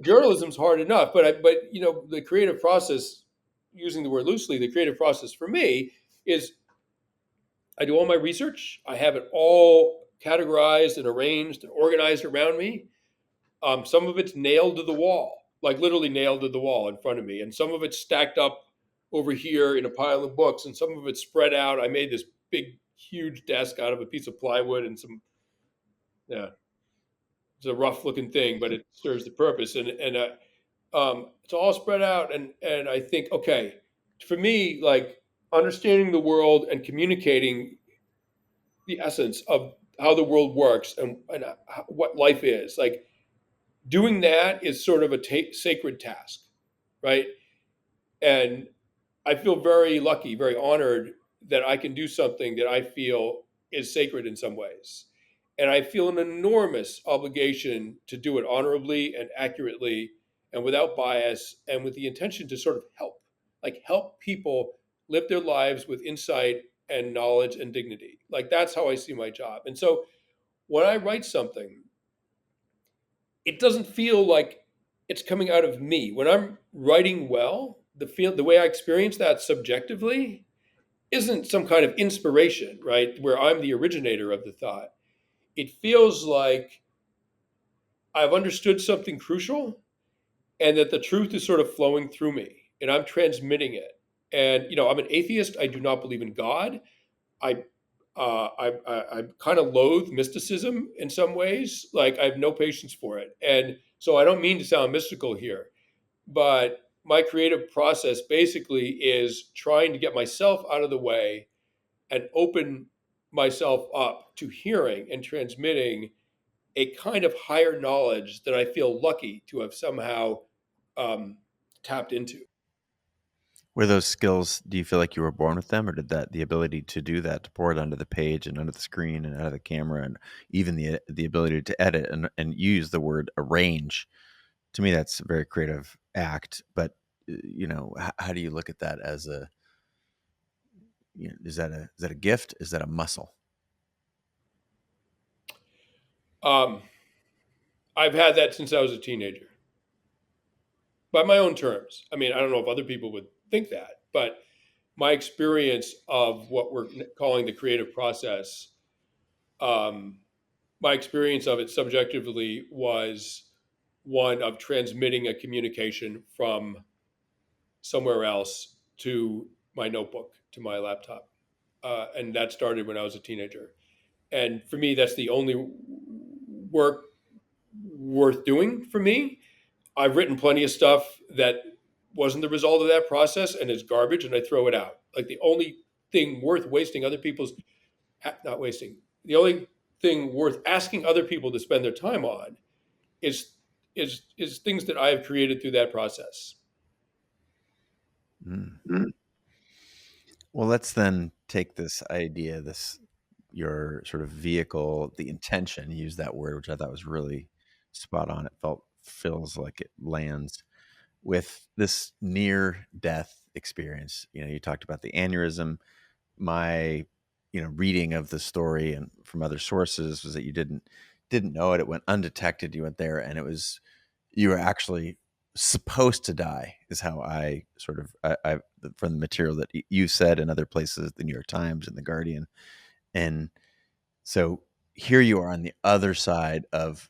Journalism's hard enough, but the creative process, using the word loosely, the creative process for me is I do all my research. I have it all categorized and arranged and organized around me. Some of it's nailed to the wall, like literally nailed to the wall in front of me, and some of it's stacked up over here in a pile of books, and some of it's spread out. I made this big, huge desk out of a piece of plywood and some, yeah, it's a rough looking thing, but it serves the purpose. And it's all spread out. And I think, okay, for me, like understanding the world and communicating the essence of how the world works and what life is, like doing that is sort of a sacred task, right? And I feel very lucky, very honored that I can do something that I feel is sacred in some ways. And I feel an enormous obligation to do it honorably and accurately and without bias and with the intention to sort of help people live their lives with insight and knowledge and dignity. Like that's how I see my job. And so when I write something, it doesn't feel like it's coming out of me. When I'm writing well, the way I experience that subjectively isn't some kind of inspiration, right? Where I'm the originator of the thought. It feels like I've understood something crucial and that the truth is sort of flowing through me and I'm transmitting it. And I'm an atheist. I do not believe in God. I I kind of loathe mysticism in some ways. Like I have no patience for it, and so I don't mean to sound mystical here, but my creative process basically is trying to get myself out of the way and open myself up to hearing and transmitting a kind of higher knowledge that I feel lucky to have somehow um, tapped into. Were those skills, do you feel like you were born with them, or did that the ability to do that, to pour it onto the page and onto the screen and out of the camera, and even the ability to edit and use the word arrange? To me, that's a very creative act. But how do you look at that as a, is that a gift? Is that a muscle? Um, I've had that since I was a teenager, by my own terms. I mean, I don't know if other people would think that, but my experience of what we're calling the creative process, um, my experience of it subjectively was one of transmitting a communication from somewhere else to my notebook, to my laptop. And that started when I was a teenager. And for me, that's the only work worth doing for me. I've written plenty of stuff that wasn't the result of that process and is garbage, and I throw it out. Like the only thing worth wasting other people's, not wasting, the only thing worth asking other people to spend their time on is is things that I have created through that process. Mm. Well, let's then take this idea, this your sort of vehicle, the intention, use that word, which I thought was really spot on. It feels like it lands with this near death experience. You talked about the aneurysm. My, reading of the story and from other sources was that you didn't know it. It went undetected. You went there, and you were actually supposed to die. Is how I sort of I from the material that you said in other places, the New York Times and the Guardian, and so here you are on the other side of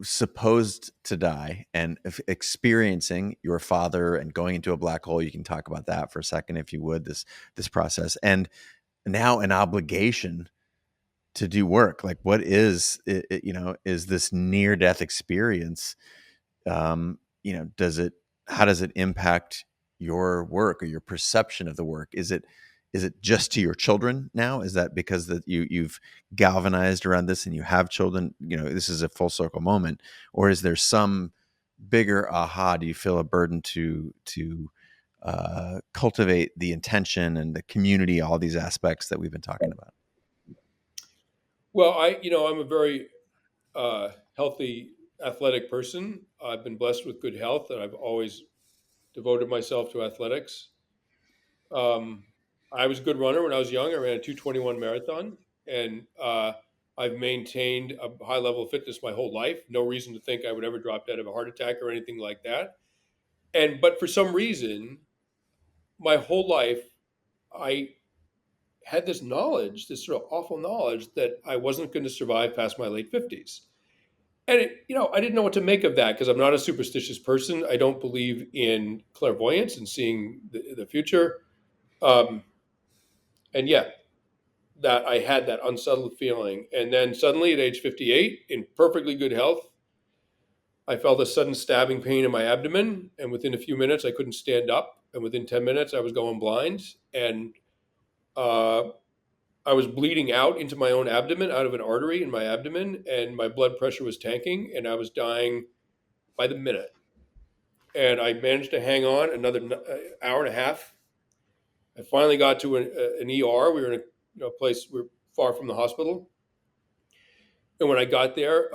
supposed to die and experiencing your father and going into a black hole. You can talk about that for a second, if you would, this process, and now an obligation to do work. Like, what is it, is this near death experience, does it how does it impact your work or your perception of the work? Is it just to your children now? Is that because that you've galvanized around this and you have children, this is a full circle moment? Or is there some bigger aha? Do you feel a burden to cultivate the intention and the community, all these aspects that we've been talking about? Well, I'm a very healthy, athletic person. I've been blessed with good health, and I've always devoted myself to athletics. Um, I was a good runner when I was young. I ran a 2:21 marathon, and I've maintained a high level of fitness my whole life. No reason to think I would ever drop dead of a heart attack or anything like that. But for some reason, my whole life, I had this knowledge, this sort of awful knowledge that I wasn't going to survive past my late 50s. And I didn't know what to make of that because I'm not a superstitious person. I don't believe in clairvoyance and seeing the future. Um, and yeah, that I had that unsettled feeling. And then suddenly at age 58, in perfectly good health, I felt a sudden stabbing pain in my abdomen. And within a few minutes, I couldn't stand up. And within 10 minutes, I was going blind. And uh, I was bleeding out into my own abdomen, out of an artery in my abdomen. And my blood pressure was tanking. And I was dying by the minute. And I managed to hang on another hour and a half. I finally got to an ER. We were in a place, we were far from the hospital. And when I got there,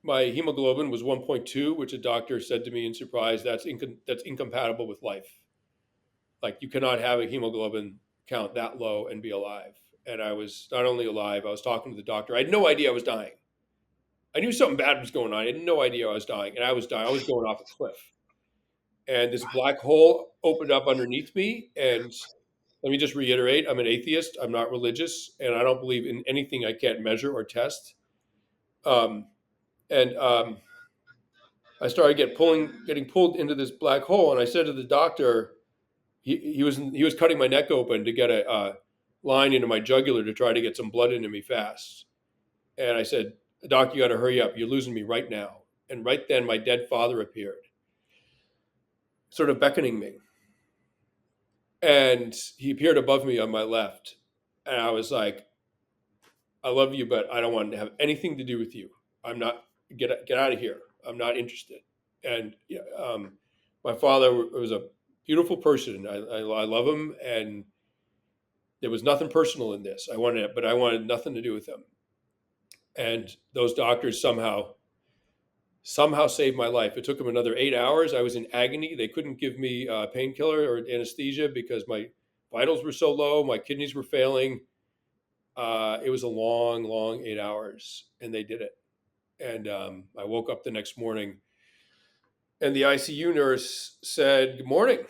my hemoglobin was 1.2, which a doctor said to me in surprise, that's incompatible with life. Like you cannot have a hemoglobin count that low and be alive. And I was not only alive, I was talking to the doctor. I had no idea I was dying. I knew something bad was going on. I had no idea I was dying, and I was dying. I was going off a cliff, and this black hole opened up underneath me. And let me just reiterate: I'm an atheist. I'm not religious, and I don't believe in anything I can't measure or test. Um, and I started getting pulled into this black hole, and I said to the doctor, he was cutting my neck open to get a line into my jugular to try to get some blood into me fast. And I said, "Doc, you got to hurry up. You're losing me right now." And right then, my dead father appeared, sort of beckoning me. And he appeared above me on my left. And I was like, "I love you, but I don't want to have anything to do with you. I'm not, get out of here. I'm not interested." And yeah, my father was a beautiful person. I love him. And there was nothing personal in this. I wanted nothing to do with him. And those doctors somehow saved my life. It took them another 8 hours. I was in agony. They couldn't give me a painkiller or anesthesia because my vitals were so low. My kidneys were failing. It was a long, long 8 hours, and they did it. And I woke up the next morning, and the ICU nurse said, "Good morning.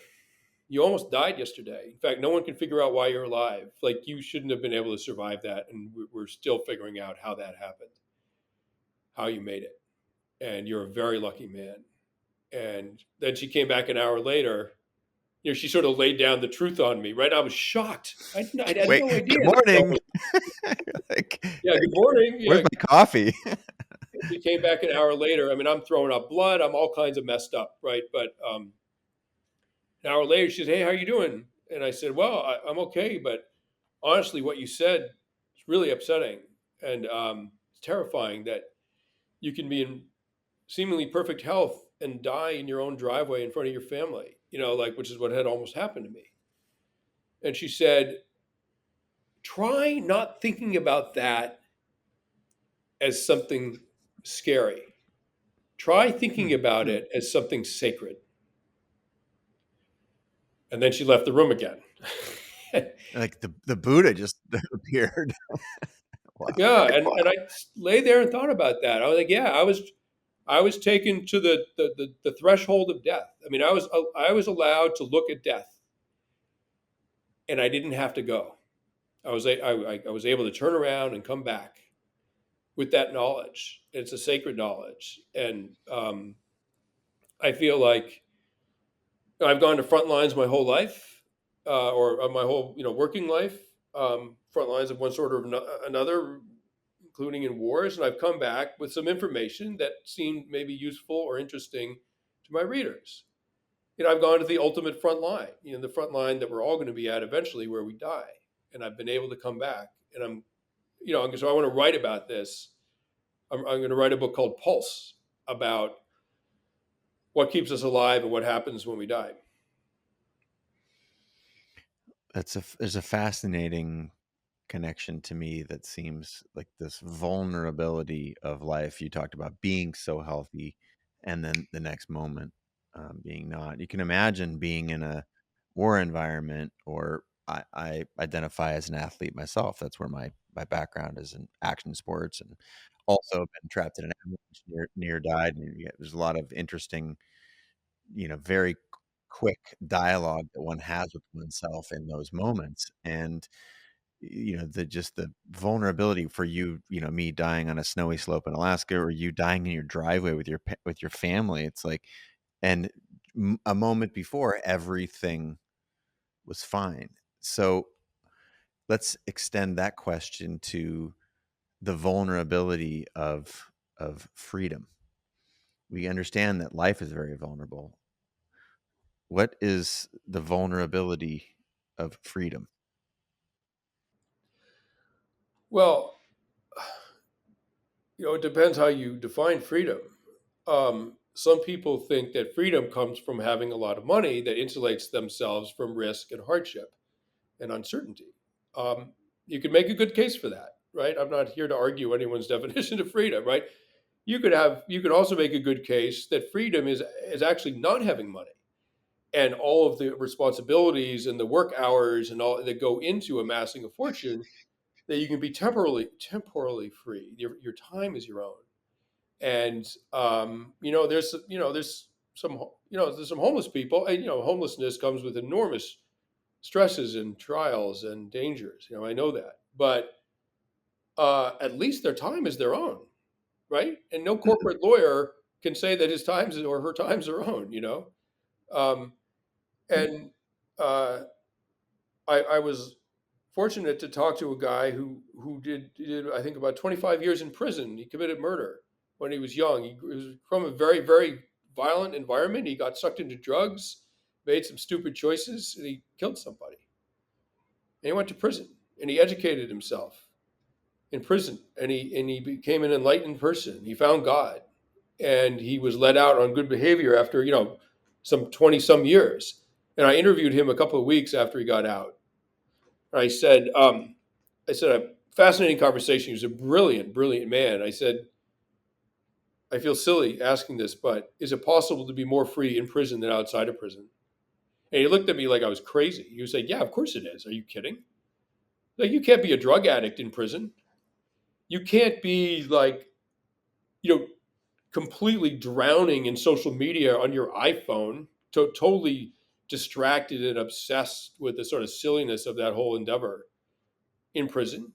You almost died yesterday. In fact, no one can figure out why you're alive. Like, you shouldn't have been able to survive that, and we're still figuring out how that happened, how you made it. And you're a very lucky man." And then she came back an hour later. She sort of laid down the truth on me, right? I was shocked. I had Wait, no idea good that that morning. was, Like, yeah, good morning. where's Yeah, my coffee? she came back an hour later. I mean, I'm throwing up blood. I'm all kinds of messed up, right? But an hour later, she said, "Hey, how you doing?" And I said, "Well, I'm okay, but honestly, what you said is really upsetting, and it's terrifying that you can be in seemingly perfect health and die in your own driveway in front of your family, like, which is what had almost happened to me." And she said, "Try not thinking about that as something scary. Try thinking about it as something sacred." And then she left the room again. Like the Buddha just appeared. Wow. Yeah, and I lay there and thought about that. I was like, yeah, I was taken to the threshold of death. I mean, I was allowed to look at death, and I didn't have to go. I was able to turn around and come back with that knowledge. It's a sacred knowledge, and I feel like I've gone to front lines my whole life, or my whole working life, front lines of one sort or another, including in wars, and I've come back with some information that seemed maybe useful or interesting to my readers. I've gone to the ultimate front line, the front line that we're all going to be at eventually, where we die, and I've been able to come back, and so I want to write about this. I'm going to write a book called Pulse about what keeps us alive and what happens when we die. There's a fascinating connection to me that seems like this vulnerability of life. You talked about being so healthy, and then the next moment being not. You can imagine being in a war environment, or I identify as an athlete myself. That's where my background is in action sports, and also been trapped in an avalanche, near died. And there's a lot of interesting, very quick dialogue that one has with oneself in those moments. And the vulnerability for you, me dying on a snowy slope in Alaska, or you dying in your driveway with your family. It's like, and a moment before, everything was fine. So let's extend that question to the vulnerability of freedom. We understand that life is very vulnerable. What is the vulnerability of freedom? Well, it depends how you define freedom. Some people think that freedom comes from having a lot of money that insulates themselves from risk and hardship and uncertainty. Um, you can make a good case for that, right? I'm not here to argue anyone's definition of freedom, right? You could also make a good case that freedom is actually not having money and all of the responsibilities and the work hours and all that go into amassing a fortune, that you can be temporarily free. Your time is your own. And there's some there's some homeless people, and homelessness comes with enormous stresses and trials and dangers. I know that, but at least their time is their own, right? And no corporate lawyer can say that his times or her times are own. Um, and uh, I was fortunate to talk to a guy who did I think about 25 years in prison. He committed murder when he was young. He was from a very very violent environment. He got sucked into drugs, made some stupid choices, and he killed somebody. And he went to prison and he educated himself in prison, and he became an enlightened person. He found God, and he was let out on good behavior after some 20 some years. And I interviewed him a couple of weeks after he got out. I said, a fascinating conversation. He was a brilliant, brilliant man. I said, I feel silly asking this, but is it possible to be more free in prison than outside of prison? And he looked at me like I was crazy. He was like, yeah, of course it is. Are you kidding? Like, you can't be a drug addict in prison. You can't be like, you know, completely drowning in social media on your iPhone, totally distracted and obsessed with the sort of silliness of that whole endeavor in prison.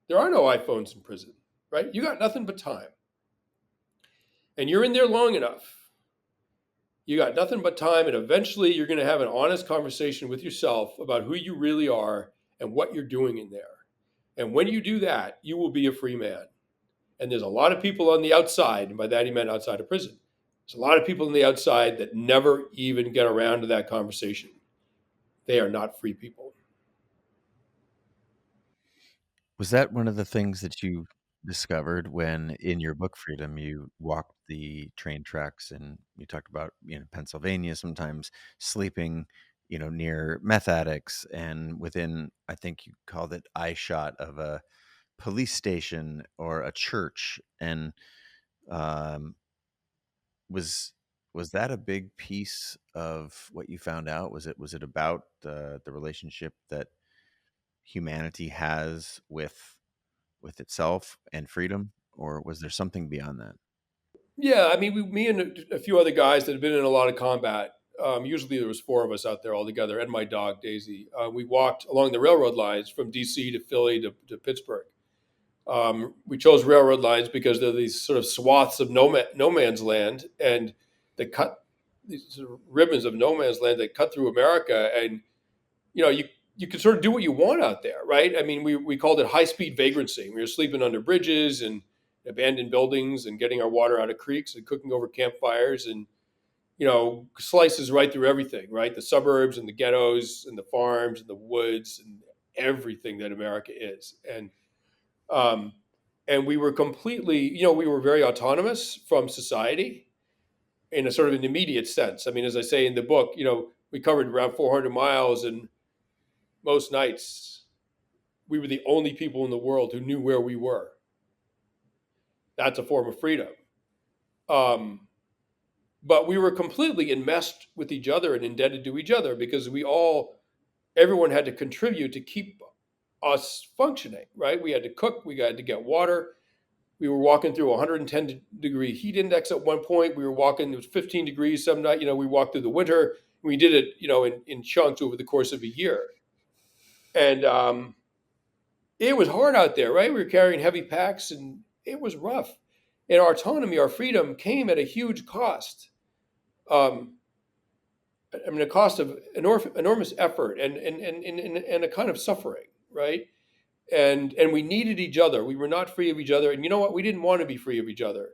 There are no iPhones in prison, right? You got nothing but time. And you're in there long enough. You got nothing but time, and eventually you're going to have an honest conversation with yourself about who you really are and what you're doing in there. And when you do that, you will be a free man. And there's a lot of people on the outside, and by that he meant outside of prison. There's a lot of people on the outside that never even get around to that conversation. They are not free people. Was that one of the things that you discovered when in your book Freedom you walked the train tracks and you talked about, Pennsylvania sometimes sleeping, near meth addicts and within, I think you called it eye shot of a police station or a church and um was was that a big piece of what you found out? Was it about the relationship that humanity has with itself and freedom, or was there something beyond that? Yeah, I mean, me and a few other guys that have been in a lot of combat. Usually there was four of us out there all together, and my dog Daisy. We walked along the railroad lines from D.C. to Philly to Pittsburgh. We chose railroad lines because they're these sort of swaths of no man's land, and they cut these sort of ribbons of no man's land that cut through America. And you can sort of do what you want out there, right? I mean, we called it high speed vagrancy. We were sleeping under bridges and abandoned buildings and getting our water out of creeks and cooking over campfires and slices right through everything, right? The suburbs and the ghettos and the farms and the woods and everything that America is. Um, and we were completely, we were very autonomous from society in a sort of an immediate sense. I mean, as I say in the book, we covered around 400 miles, and most nights we were the only people in the world who knew where we were. That's a form of freedom. Um, but we were completely enmeshed with each other and indebted to each other because everyone had to contribute to keep us functioning, right? We had to cook, we had to get water. We were walking through a 110-degree heat index at one point. We were walking, it was 15 degrees some night. We walked through the winter. We did it, in chunks over the course of a year. And it was hard out there, right? We were carrying heavy packs and it was rough. And our autonomy, our freedom came at a huge cost. Um, I mean, a cost of enormous effort and a kind of suffering, right? And we needed each other. We were not free of each other. And you know what? We didn't want to be free of each other.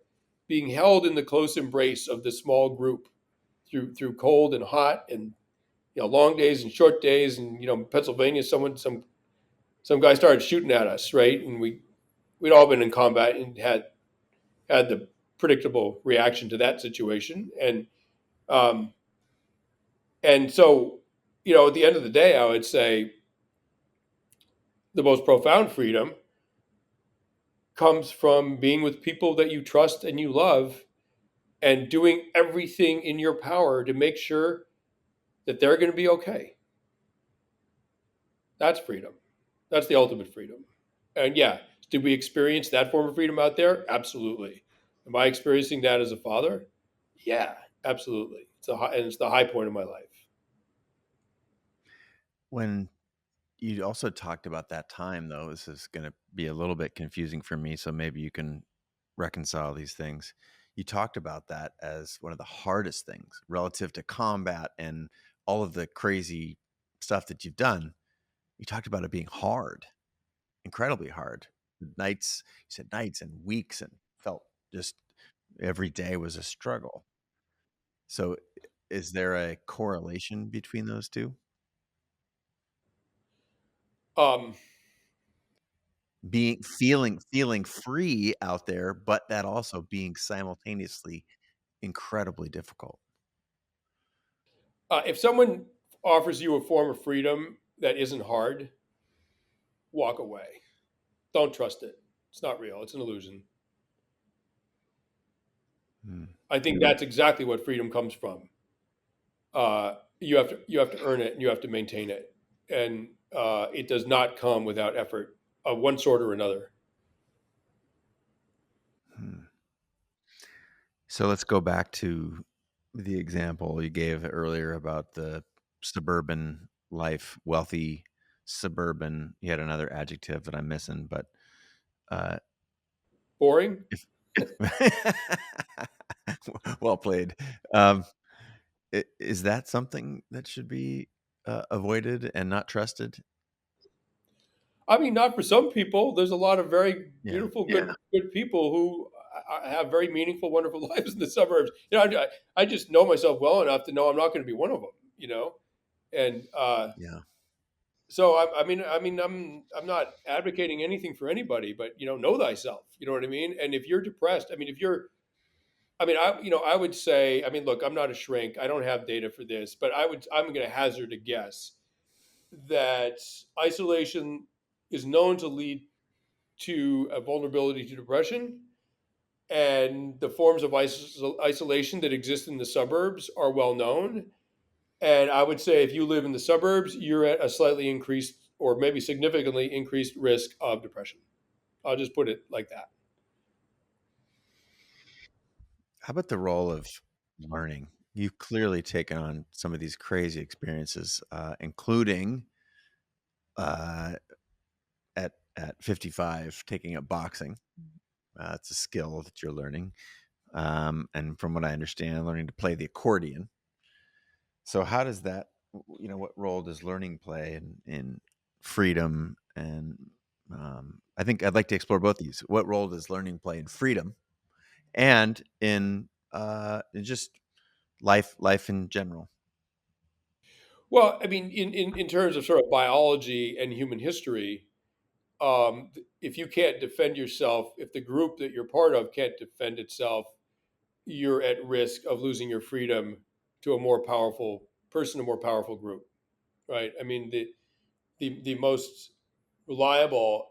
Being held in the close embrace of this small group through cold and hot and long days and short days. And Pennsylvania, some guy started shooting at us, right? And we'd all been in combat and had the predictable reaction to that situation. Um, and so, at the end of the day, I would say the most profound freedom comes from being with people that you trust and you love and doing everything in your power to make sure that they're going to be okay. That's freedom. That's the ultimate freedom. And yeah, did we experience that form of freedom out there? Absolutely. Am I experiencing that as a father? Yeah, absolutely. And it's the high point of my life. When you also talked about that time, though, this is going to be a little bit confusing for me, so maybe you can reconcile these things. You talked about that as one of the hardest things relative to combat and all of the crazy stuff that you've done. You talked about it being hard, incredibly hard. Nights, you said nights and weeks, and felt just every day was a struggle. So, is there a correlation between those two? Um, Feeling free out there, but that also being simultaneously incredibly difficult. if someone offers you a form of freedom that isn't hard, walk away. Don't trust it. It's not real. It's an illusion. Hmm. I think that's exactly what freedom comes from. You have to earn it and you have to maintain it, and it does not come without effort of one sort or another. Hmm. So let's go back to the example you gave earlier about the suburban life, wealthy suburban. You had another adjective that I'm missing, but uh, Boring. if well played. Um, is that something that should be avoided and not trusted? I mean, not for some people. There's a lot of very Yeah. beautiful, good people who have very meaningful, wonderful lives in the suburbs. I just know myself well enough to know I'm not going to be one of them. And Yeah. so I'm not advocating anything for anybody, but know thyself. You know what I mean? And if you're depressed, I would say, look, I'm not a shrink. I don't have data for this, but I'm going to hazard a guess that isolation is known to lead to a vulnerability to depression, and the forms of isolation that exist in the suburbs are well known. And I would say if you live in the suburbs, you're at a slightly increased or maybe significantly increased risk of depression. I'll just put it like that. How about the role of learning? You've clearly taken on some of these crazy experiences, including uh, at 55 taking up boxing. It's a skill that you're learning, and from what I understand, learning to play the accordion. So, how does that? What role does learning play in freedom? And I think I'd like to explore both these. What role does learning play in freedom and in just life in general? Well, in terms of sort of biology and human history, if you can't defend yourself, if the group that you're part of can't defend itself, you're at risk of losing your freedom to a more powerful person, a more powerful group, right? The most reliable,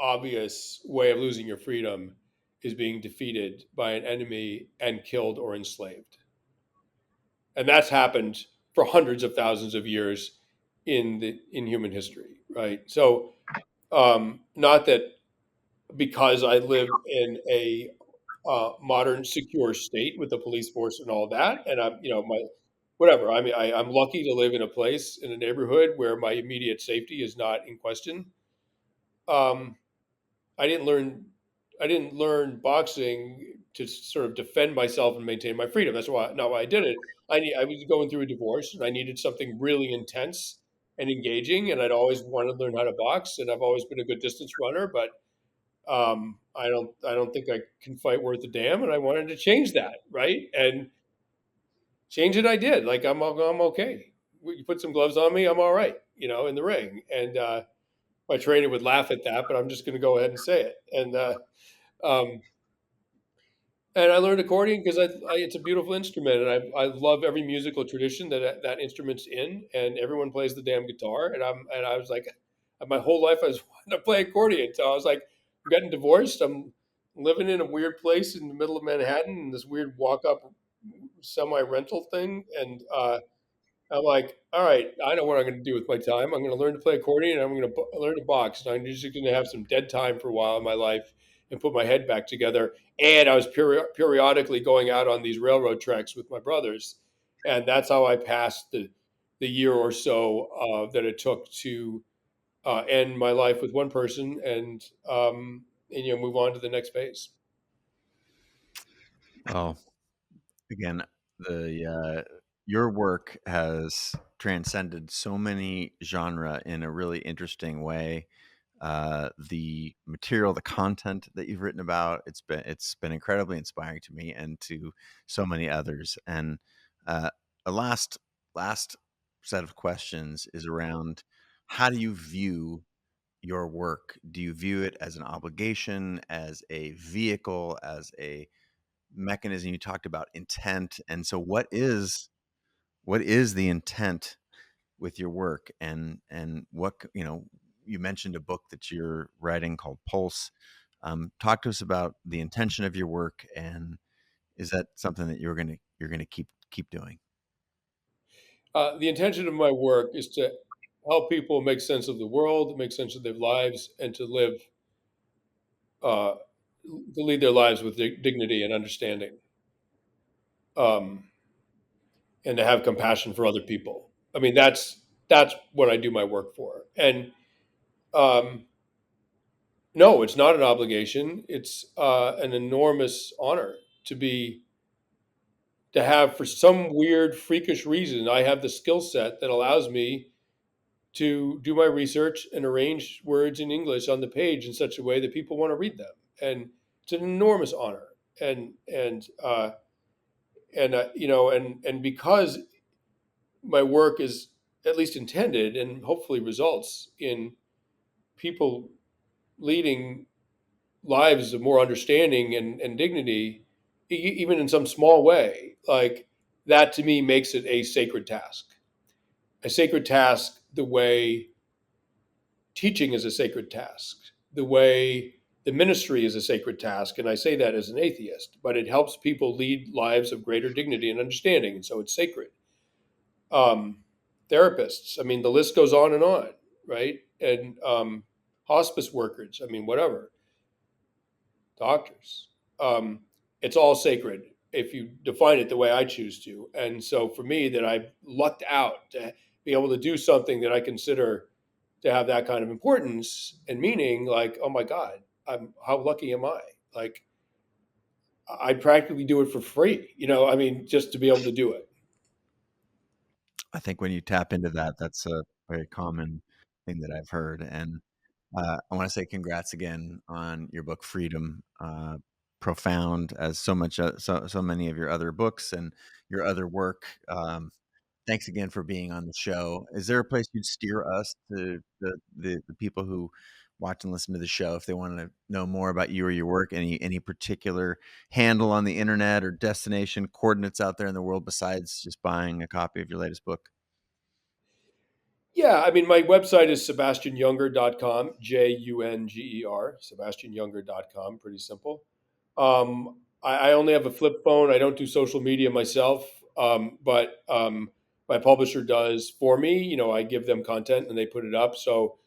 obvious way of losing your freedom is being defeated by an enemy and killed or enslaved, and that's happened for hundreds of thousands of years in human history, right? So, not that because I live in a modern, secure state with the police force and all that, and my whatever. I'm lucky to live in a place in a neighborhood where my immediate safety is not in question. Um, I didn't learn I didn't learn boxing to sort of defend myself and maintain my freedom. That's why not why I did it. I was going through a divorce and I needed something really intense and engaging, and I'd always wanted to learn how to box, and I've always been a good distance runner, but I don't think I can fight worth a damn, and I wanted to change that, right? And change it, I did. Like I'm okay. You put some gloves on me, I'm all right. In the ring, and my trainer would laugh at that, but I'm just going to go ahead and say it. Um, and I learned accordion because it's a beautiful instrument, and I love every musical tradition that instrument's in, and everyone plays the damn guitar, and I was like, my whole life I was wanting to play accordion, so I was like, I'm getting divorced, I'm living in a weird place in the middle of Manhattan, in this weird walk up semi rental thing, and I'm like, all right, I know what I'm going to do with my time. I'm going to learn to play accordion, and I'm going to learn to box. And I'm just going to have some dead time for a while in my life and put my head back together. And I was periodically going out on these railroad treks with my brothers, and that's how I passed the year or so that it took to end my life with one person, and move on to the next phase. Well, again, the your work has transcended so many genre in a really interesting way. The material, the content that you've written about, it's been incredibly inspiring to me and to so many others. And uh, a last set of questions is around how do you view your work? Do you view it as an obligation, as a vehicle, as a mechanism? You talked about intent, and so what is the intent with your work, and you mentioned a book that you're writing called Pulse. Talk to us about the intention of your work, and is that something that you're gonna keep doing? The intention of my work is to help people make sense of the world, make sense of their lives, and uh, to lead their lives with dignity and understanding, um, and to have compassion for other people. I mean, that's what I do my work for. And um, no, it's not an obligation. It's an enormous honor to be to have, for some weird, freakish reason, I have the skill set that allows me to do my research and arrange words in English on the page in such a way that people want to read them. And it's an enormous honor. And because my work is at least intended and hopefully results in people leading lives of more understanding and dignity, even in some small way, like that to me makes it a sacred task. A sacred task, the way teaching is a sacred task, the way the ministry is a sacred task. And I say that as an atheist, but it helps people lead lives of greater dignity and understanding. And so it's sacred. Um, Therapists, I mean, the list goes on, right? And hospice workers, I mean, whatever, doctors. Um, it's all sacred if you define it the way I choose to. And so for me, that I've lucked out to be able to do something that I consider to have that kind of importance and meaning, like, oh my God, how lucky am I? Like, I'd practically do it for free, I mean, just to be able to do it. I think when you tap into that, that's a very common thing that I've heard. And I want to say congrats again on your book, Freedom. Profound as so many of your other books and your other work. Thanks again for being on the show. Is there a place you'd steer us to the people who watch and listen to the show if they want to know more about you or your work? Any particular handle on the internet or destination coordinates out there in the world besides just buying a copy of your latest book? Yeah, I mean, my website is sebastianjunger.com, Junger, sebastianjunger.com, pretty simple. I only have a flip phone. I don't do social media myself, but my publisher does for me. I give them content and they put it up. So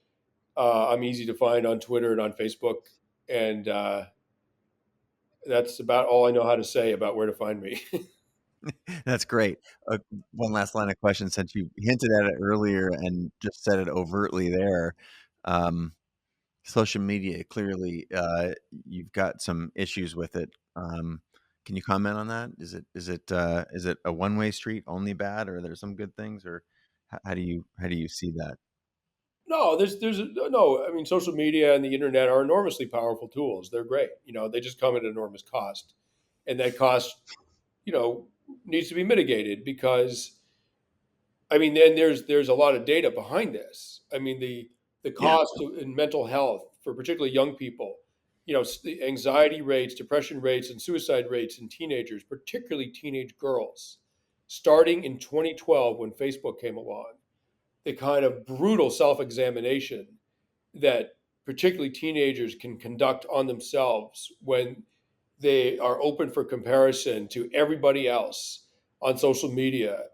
I'm easy to find on Twitter and on Facebook. And that's about all I know how to say about where to find me. That's great. One last line of question, since you hinted at it earlier and just said it overtly there. Um, Social media, clearly, you've got some issues with it. Can you comment on that? Is it a one-way street, only bad, or are there some good things, or how do you see that? No, no. I mean, social media and the internet are enormously powerful tools. They're great. They just come at an enormous cost, and that cost, you know, needs to be mitigated because I mean, then there's a lot of data behind this. I mean, the Yeah. cost in mental health for particularly young people, the anxiety rates, depression rates, and suicide rates in teenagers, particularly teenage girls, starting in 2012 when Facebook came along, the kind of brutal self-examination that particularly teenagers can conduct on themselves when they are open for comparison to everybody else on social media.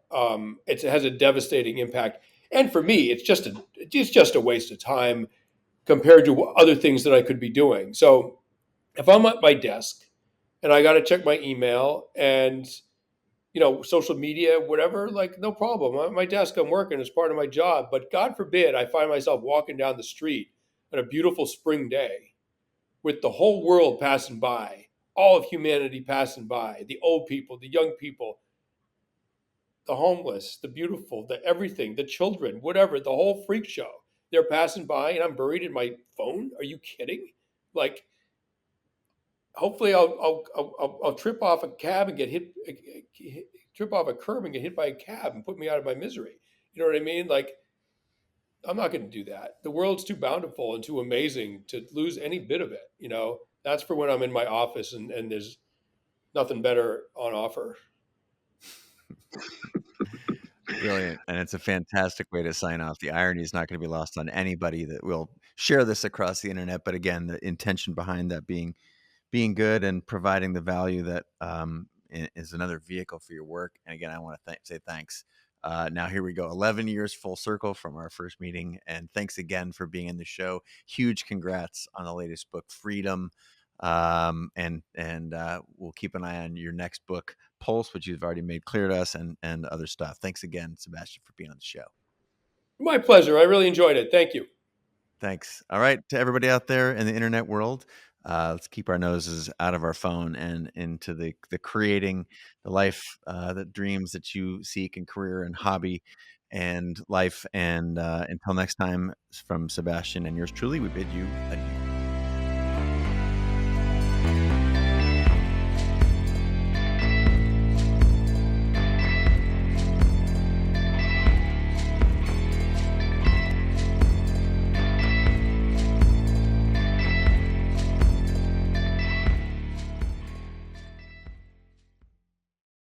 It has a devastating impact, and for me, it's just a waste of time compared to other things that I could be doing. So If I'm at my desk and I got to check my email and social media, whatever, like no problem. I'm at my desk, I'm working, it's part of my job. But God forbid I find myself walking down the street on a beautiful spring day with the whole world passing by, all of humanity passing by, the old people, the young people, the homeless, the beautiful, the everything, the children, whatever, the whole freak show. They're passing by and I'm buried in my phone. Are you kidding? Like, hopefully I'll trip off a cab and get hit, trip off a curb and get hit by a cab and put me out of my misery. You know what I mean? Like, I'm not going to do that. The world's too bountiful and too amazing to lose any bit of it. That's for when I'm in my office and there's nothing better on offer. Brilliant. And it's a fantastic way to sign off. The irony is not going to be lost on anybody that will share this across the internet. But again, the intention behind that being good and providing the value that is another vehicle for your work. And again, I want to say thanks. Now here we go, 11 years full circle from our first meeting, and thanks again for being in the show. Huge congrats on the latest book, Freedom, and we'll keep an eye on your next book, Pulse, which you've already made clear to us, and other stuff. Thanks again, Sebastian, for being on the show. My pleasure. I really enjoyed it. Thank you. Thanks. All right, to everybody out there in the internet world, let's keep our noses out of our phone and into the creating the life, the dreams that you seek in career and hobby and life. And until next time, from Sebastian and yours truly, we bid you adieu.